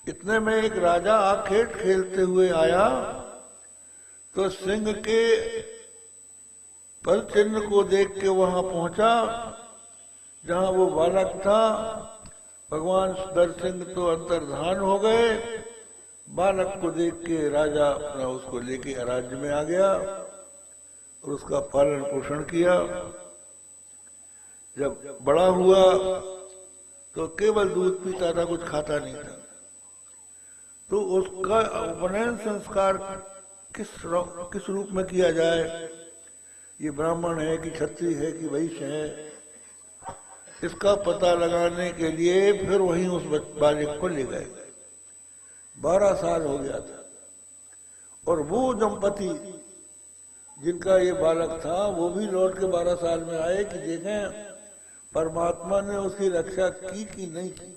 इतने में एक राजा आखेट खेलते हुए आया तो सिंह के पल चिन्ह को देख के वहां पहुंचा जहां वो बालक था। भगवान नरसिंह तो अंतर्धान हो गए। बालक को देख के राजा अपना उसको लेके राज्य में आ गया और उसका पालन पोषण किया। जब बड़ा हुआ तो केवल दूध पीता था, कुछ खाता नहीं था। तो उसका उपनयन संस्कार किस रूप में किया जाए, ये ब्राह्मण है कि क्षत्रिय है कि वैश्य है, इसका पता लगाने के लिए फिर वहीं उस बालक को ले गए। 12 साल हो गया था और वो दंपति जिनका ये बालक था वो भी लौट के 12 साल में आए कि देखें परमात्मा ने उसकी रक्षा की कि नहीं की।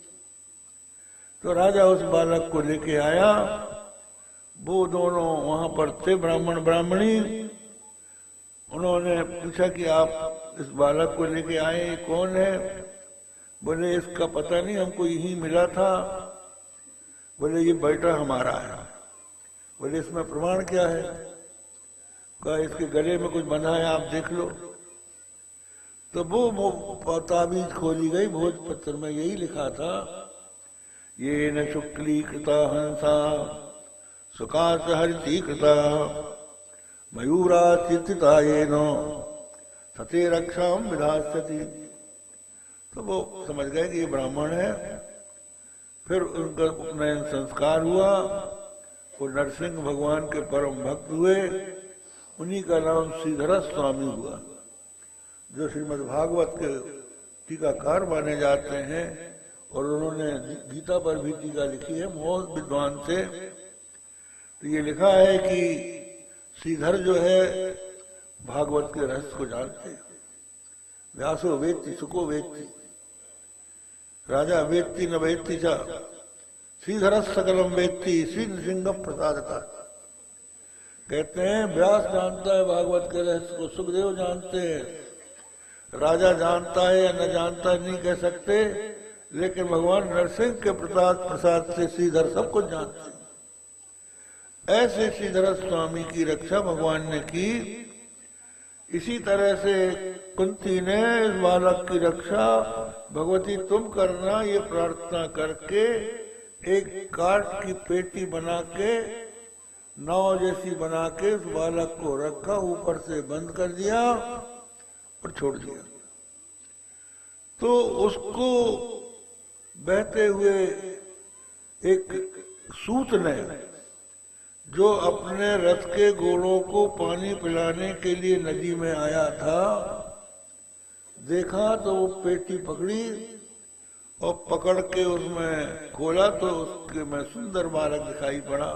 तो राजा उस बालक को लेके आया। वो दोनों वहां पर थे, ब्राह्मण ब्राह्मणी। उन्होंने पूछा कि आप इस बालक को लेके आए, ये कौन है? बोले इसका पता नहीं, हमको यही मिला था। बोले ये बेटा हमारा है। बोले इसमें प्रमाण क्या है? कहा इसके गले में कुछ बंधा है, आप देख लो। तो वो ताबीज खोली गई। भोजपत्र में यही लिखा था, ये न शुक्ली कृता हंसा सुकात हरिति कृता मयूरा चित्ता ये नो सते रक्षाम विधास्यति। तो वो समझ गए कि ये ब्राह्मण है। फिर उनका उपनयन संस्कार हुआ। वो नरसिंह भगवान के परम भक्त हुए। उन्हीं का नाम श्रीधर स्वामी हुआ, जो श्रीमद् भागवत के टीकाकार माने जाते हैं और उन्होंने गीता पर भी टीका लिखी है बहुत विद्वान से। तो ये लिखा है कि श्रीधर जो है भागवत के रहस्य को जानते हैं। व्यासो वेत्ति सुको वेत्ति राजा वेत्ति न वेत्ति चा श्रीधर सकलम वेत्ति श्री नृसिंह प्रसाद का। कहते हैं व्यास जानता है भागवत के रहस्य को, सुखदेव जानते हैं, राजा जानता है या न जानता है नहीं कह सकते, लेकिन भगवान नरसिंह के प्रसाद से श्रीधर सब कुछ जानते हैं। ऐसे श्रीधर स्वामी की रक्षा भगवान ने की। इसी तरह से कुंती ने इस बालक की रक्षा भगवती तुम करना ये प्रार्थना करके एक काठ की पेटी बना के नाव जैसी बना के उस बालक को रखा, ऊपर से बंद कर दिया और छोड़ दिया। तो उसको बहते हुए एक सूत ने, जो अपने रथ के घोड़ों को पानी पिलाने के लिए नदी में आया था, देखा तो वो पेटी पकड़ी और पकड़ के उसमें खोला तो उसके में सुंदर बालक दिखाई पड़ा।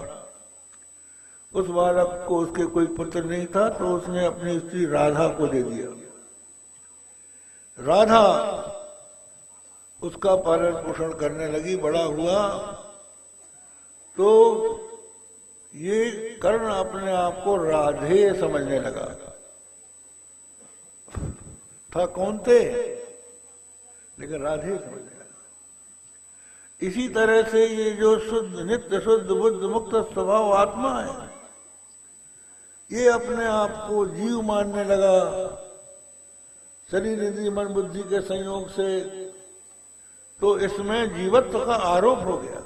उस बालक को उसके कोई पुत्र नहीं था तो उसने अपनी स्त्री राधा को दे दिया। राधा उसका पालन पोषण करने लगी, बड़ा हुआ तो ये कर्ण अपने आप को राधे समझने लगा। था कौन थे, लेकिन राधे समझने लगा। इसी तरह से ये जो शुद्ध नित्य शुद्ध बुद्ध मुक्त स्वभाव आत्मा है, ये अपने आप को जीव मानने लगा। शरीर इंद्रिय मन बुद्धि के संयोग से तो इसमें जीवत्व का आरोप हो गया।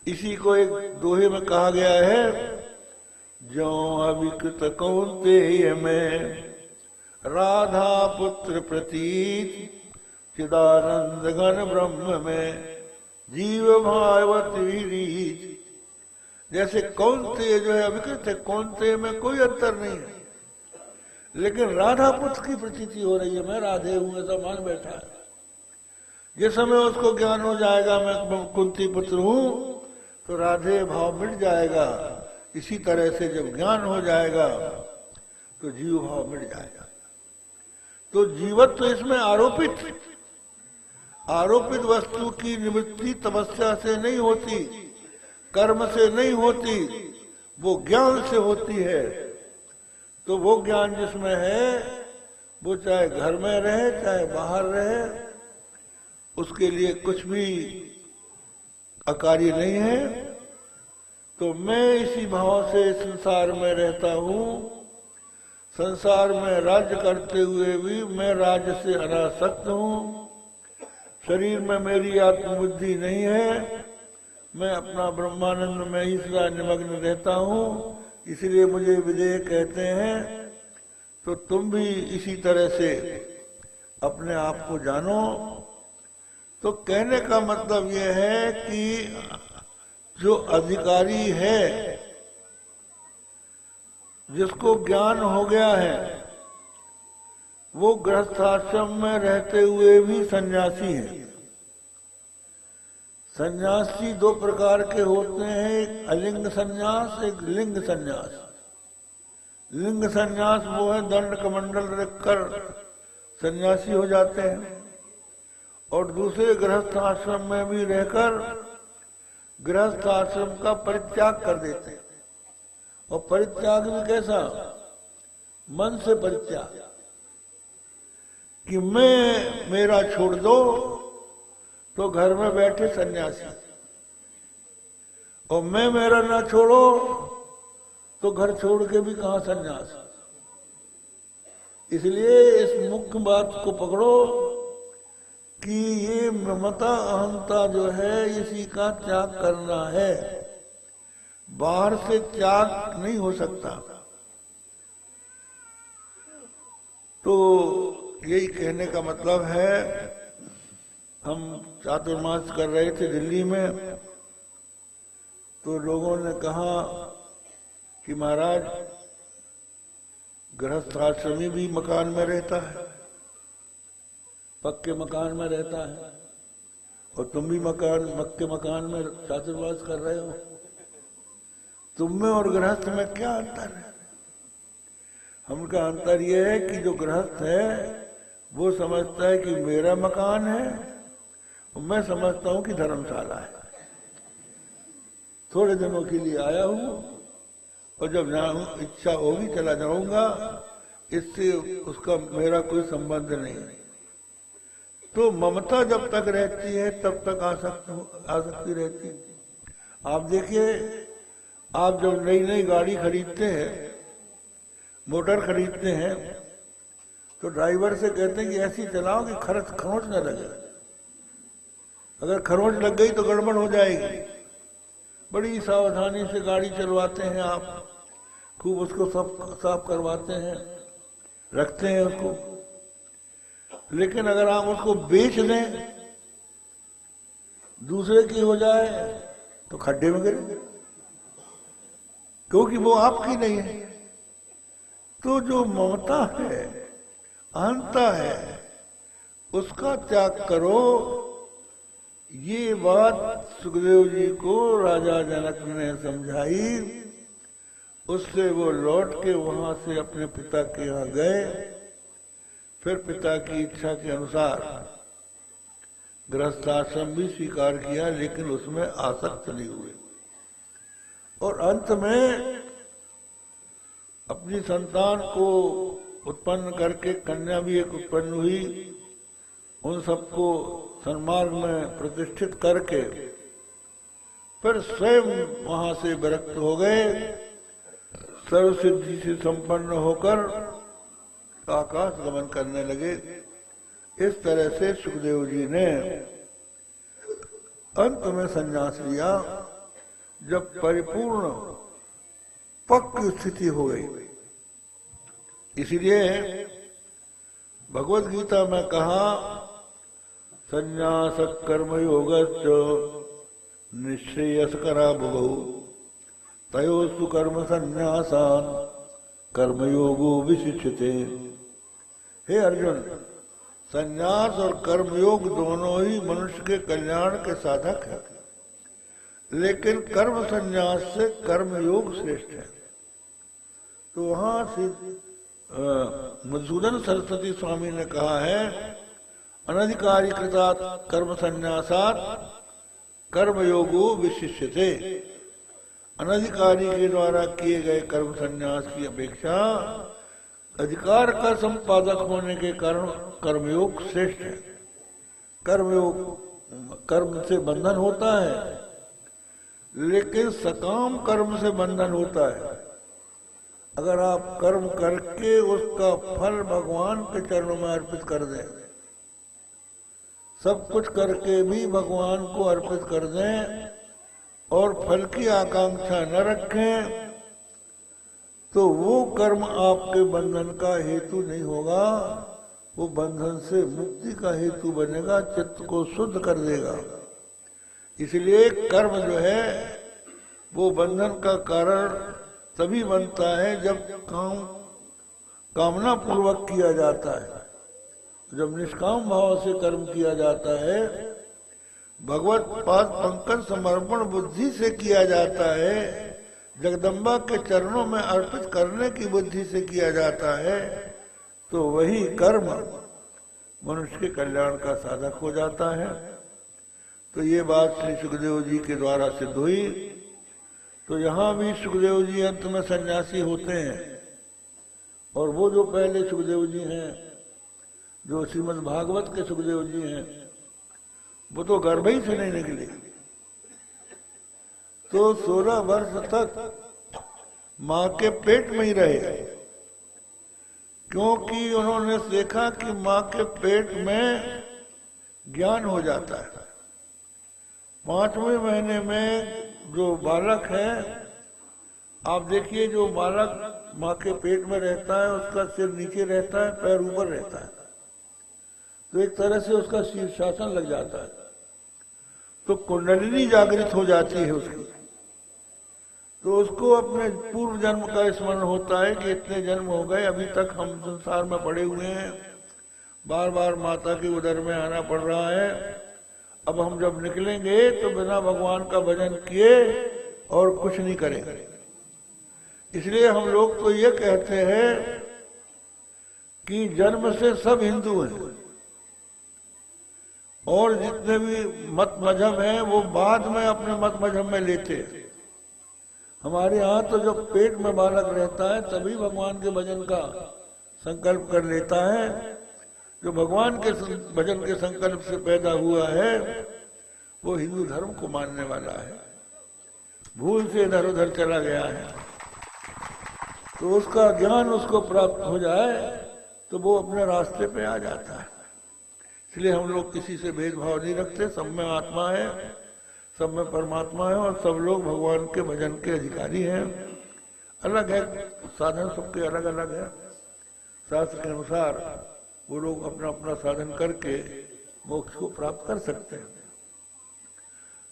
इसी को एक दोहे में कहा गया है, जो अविकृत कौन्तेय में राधा पुत्र प्रतीत चिदानंद घन ब्रह्म में जीव भावती रीत। जैसे कौन्तेय जो है अविकृत है, कौन्तेय में कोई अंतर नहीं है, लेकिन राधा पुत्र की प्रतीति हो रही है, मैं राधे हूं ऐसा मान बैठा है। जिस समय उसको ज्ञान हो जाएगा मैं कुंती पुत्र हूं, तो राधे भाव मिट जाएगा। इसी तरह से जब ज्ञान हो जाएगा तो जीव भाव मिट जाएगा। तो जीवत्व तो इसमें आरोपित वस्तु की निवृत्ति तपस्या से नहीं होती, कर्म से नहीं होती, वो ज्ञान से होती है। तो वो ज्ञान जिसमें है वो चाहे घर में रहे चाहे बाहर रहे, उसके लिए कुछ भी अकार्य नहीं है। तो मैं इसी भाव से संसार में रहता हूं, संसार में राज्य करते हुए भी मैं राज्य से अनासक्त हूं। शरीर में मेरी आत्मबुद्धि नहीं है, मैं अपना ब्रह्मानंद में ही सदा निमग्न रहता हूं, इसलिए मुझे विदेह कहते हैं। तो तुम भी इसी तरह से अपने आप को जानो। तो कहने का मतलब यह है कि जो अधिकारी है, जिसको ज्ञान हो गया है, वो गृहस्थाश्रम में रहते हुए भी सन्यासी है। सन्यासी दो प्रकार के होते हैं, एक अलिंग सन्यास, एक लिंग सन्यास। लिंग सन्यास वो है दंड कमंडल रखकर सन्यासी हो जाते हैं, और दूसरे गृहस्थ आश्रम में भी रहकर गृहस्थ आश्रम का परित्याग कर देते हैं। और परित्याग भी कैसा? मन से परित्याग, कि मैं मेरा छोड़ दो तो घर में बैठे सन्यासी, और मैं मेरा ना छोड़ो तो घर छोड़ के भी कहां सन्यास। इसलिए इस मुख्य बात को पकड़ो कि ये ममता अहंता जो है इसी का त्याग करना है, बाहर से त्याग नहीं हो सकता। तो यही कहने का मतलब है। हम चातुर्मास कर रहे थे दिल्ली में, तो लोगों ने कहा कि महाराज गृहस्थ आश्रमी भी मकान में रहता है, पक्के मकान में रहता है, और तुम भी पक्के मकान में चातुर्मास कर रहे हो, तुम में और गृहस्थ में क्या अंतर है? हमका अंतर यह है कि जो गृहस्थ है वो समझता है कि मेरा मकान है, और मैं समझता हूं कि धर्मशाला है। थोड़े दिनों के लिए आया हूं, और जब जाऊं इच्छा होगी चला जाऊंगा, इससे उसका मेरा कोई संबंध नहीं। तो ममता जब तक रहती है तब तक आसक्ति रहती है। आप देखिए, आप जब नई नई गाड़ी खरीदते हैं, मोटर खरीदते हैं, तो ड्राइवर से कहते हैं कि ऐसी चलाओ कि खरोंच न लगे। अगर खरोंच लग गई तो गड़बड़ हो जाएगी। बड़ी सावधानी से गाड़ी चलवाते हैं आप, खूब उसको साफ करवाते हैं, रखते हैं उसको। लेकिन अगर आप उसको बेच दें, दूसरे की हो जाए, तो खड्डे में गिरे, क्योंकि वो आपकी नहीं है। तो जो ममता है, अहंता है, उसका त्याग करो। ये बात सुखदेव जी को राजा जनक ने समझाई। उससे वो लौट के वहां से अपने पिता के यहाँ गए। फिर पिता की इच्छा के अनुसार गृहस्थाश्रम भी स्वीकार किया, लेकिन उसमें आसक्त नहीं हुए। और अंत में अपनी संतान को उत्पन्न करके, कन्या भी एक उत्पन्न हुई, उन सबको सन्मार्ग में प्रतिष्ठित करके फिर स्वयं वहां से विरक्त हो गए। सर्वसिद्धि से संपन्न होकर आकाश गमन करने लगे। इस तरह से सुखदेव जी ने अंत में संन्यास लिया। जब परिपूर्ण पक्की स्थिति हो गई। इसलिए भगवत गीता में कहा संन्यास कर्मयोगश्च निश्रेयस्करा बुभौ तयोस्तु कर्म संन्यासान कर्मयोगो विशिष्यते। हे अर्जुन, संन्यास और कर्मयोग दोनों ही मनुष्य के कल्याण के साधक है, लेकिन कर्म संन्यास से कर्मयोग श्रेष्ठ है। तो वहां से मधुसूदन सरस्वती स्वामी ने कहा है अनधिकारी कृतात् कर्म संन्यासात् कर्मयोगो विशिष्यते। अनधिकारी के द्वारा किए गए कर्म संन्यास की अपेक्षा अधिकार का संपादक होने के कारण कर्मयोग श्रेष्ठ है। कर्मयोग कर्म से बंधन होता है, लेकिन सकाम कर्म से बंधन होता है। अगर आप कर्म करके उसका फल भगवान के चरणों में अर्पित कर दें, सब कुछ करके भी भगवान को अर्पित कर दें और फल की आकांक्षा न रखें, तो वो कर्म आपके बंधन का हेतु नहीं होगा, वो बंधन से मुक्ति का हेतु बनेगा, चित्त को शुद्ध कर देगा। इसलिए कर्म जो है वो बंधन का कारण तभी बनता है जब कामना पूर्वक किया जाता है। जब निष्काम भाव से कर्म किया जाता है, भगवत पाद पंकज समर्पण बुद्धि से किया जाता है, जगदम्बा के चरणों में अर्पित करने की बुद्धि से किया जाता है, तो वही कर्म मनुष्य के कल्याण का साधक हो जाता है। तो ये बात श्री सुखदेव जी के द्वारा सिद्ध हुई। तो यहाँ भी सुखदेव जी अंत में सन्यासी होते हैं, और वो जो पहले सुखदेव जी हैं, जो श्रीमद् भागवत के सुखदेव जी हैं, वो तो गर्भ ही से नहीं निकले। तो 16 वर्ष तक माँ के पेट में ही रहे, क्योंकि उन्होंने देखा कि माँ के पेट में ज्ञान हो जाता है। 5वें महीने में जो बालक है, आप देखिए, जो बालक माँ के पेट में रहता है उसका सिर नीचे रहता है, पैर ऊपर रहता है, तो एक तरह से उसका शीर्षासन लग जाता है, तो कुंडलिनी जागृत हो जाती है उसकी। तो उसको अपने पूर्व जन्म का स्मरण होता है कि इतने जन्म हो गए, अभी तक हम संसार में पड़े हुए हैं, बार बार माता के उदर में आना पड़ रहा है। अब हम जब निकलेंगे तो बिना भगवान का भजन किए और कुछ नहीं करेंगे। इसलिए हम लोग तो ये कहते हैं कि जन्म से सब हिंदू हैं, और जितने भी मत मजहब हैं वो बाद में अपने मत मजहब में लेते हैं। हमारे यहाँ तो जब पेट में बालक रहता है तभी भगवान के भजन का संकल्प कर लेता है। जो भगवान के भजन के संकल्प से पैदा हुआ है वो हिंदू धर्म को मानने वाला है, भूल से इधर उधर चला गया है, तो उसका ज्ञान उसको प्राप्त हो जाए तो वो अपने रास्ते पे आ जाता है। इसलिए हम लोग किसी से भेदभाव नहीं रखते, सब में आत्मा है, सब में परमात्मा है, और सब लोग भगवान के भजन के अधिकारी हैं। अलग है साधन, सबके अलग अलग है। शास्त्र के अनुसार वो लोग अपना अपना साधन करके मोक्ष को प्राप्त कर सकते हैं।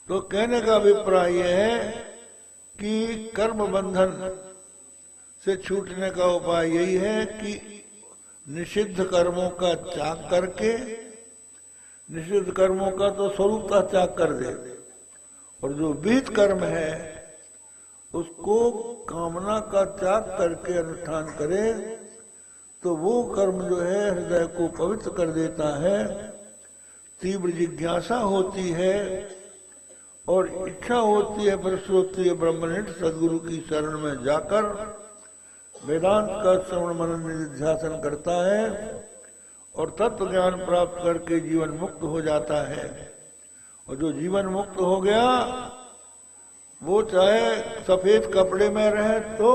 तो कहने का अभिप्राय यह है कि कर्म बंधन से छूटने का उपाय यही है कि निषिद्ध कर्मों का त्याग करके, निषिद्ध कर्मों का तो स्वरूपता त्याग कर दे, और जो विहित कर्म है उसको कामना का त्याग करके अनुष्ठान करे, तो वो कर्म जो है हृदय को पवित्र कर देता है। तीव्र जिज्ञासा होती है और इच्छा होती है, परशुद्धि ब्रह्मनिष्ठ सदगुरु की शरण में जाकर वेदांत का श्रवण मनन निधिध्यासन करता है और तत्व ज्ञान प्राप्त करके जीवन मुक्त हो जाता है। और जो जीवन मुक्त हो गया वो चाहे सफेद कपड़े में रहे तो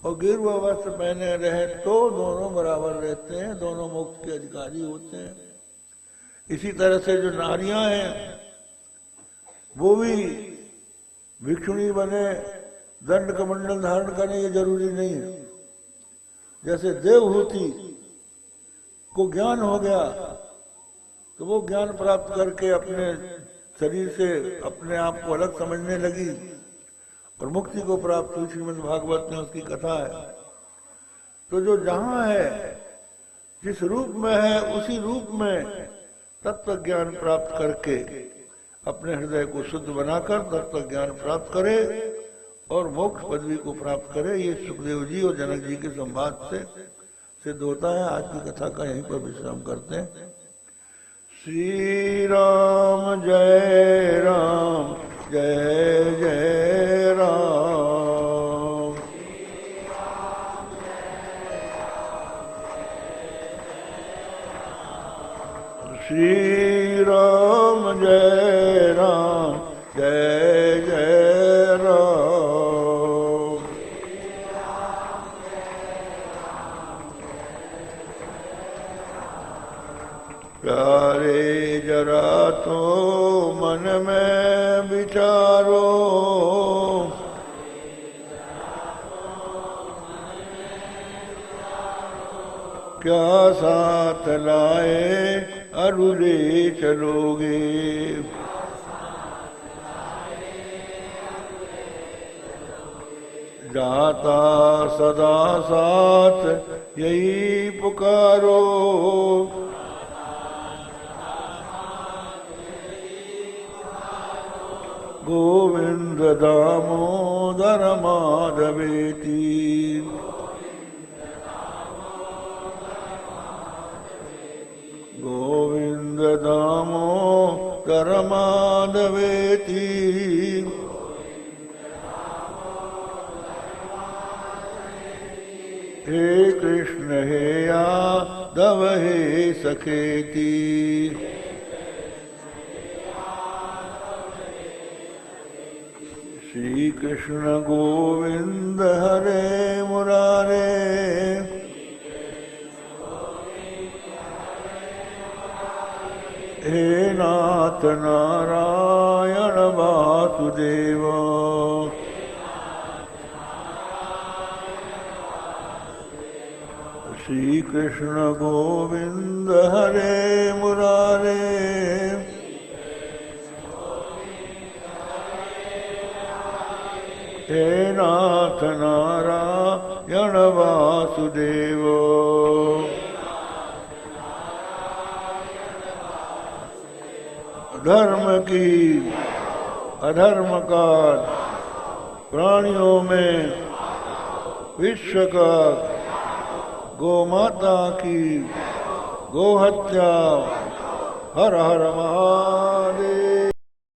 और गिरवा वस्त्र पहने रहे तो दोनों बराबर रहते हैं, दोनों मोक्ष के अधिकारी होते हैं। इसी तरह से जो नारियां हैं वो भी भिक्षुणी बने दंड कमंडल धारण करने ये जरूरी नहीं है। जैसे देवहूति को ज्ञान हो गया तो वो ज्ञान प्राप्त करके अपने शरीर से अपने आप को अलग समझने लगी और मुक्ति को प्राप्त हुई। श्रीमद् भागवत में उसकी कथा है। तो जो जहां है, जिस रूप में है, उसी रूप में तत्व ज्ञान प्राप्त करके अपने हृदय को शुद्ध बनाकर तत्व ज्ञान प्राप्त करे और मोक्ष पदवी को प्राप्त करे। ये सुखदेव जी और जनक जी के संवाद से सिद्ध होता है। आज की कथा का यहीं पर विश्राम करते हैं। श्री राम जय राम, जय जय राम। श्री राम जय राम, जय जय राम। प्यारे जरा तो मन में विचारो, क्या साथ लाए अरुले चलोगे। जाता सदा साथ यही पुकारो, गोविंद दामोदर माधवेति। गोविंद दामोदर माधवेति। हे कृष्ण हे यादव हे सखेति। श्री कृष्ण गोविंद हरे मुरारे, हे नाथ नारायण वासुदेव। श्री कृष्ण गोविंद हरे मुरारे, हे नाथ नारायण वासुदेव। धर्म की अधर्म का प्राणियों में विश्व का गोमाता की गोहत्या। हर हर महा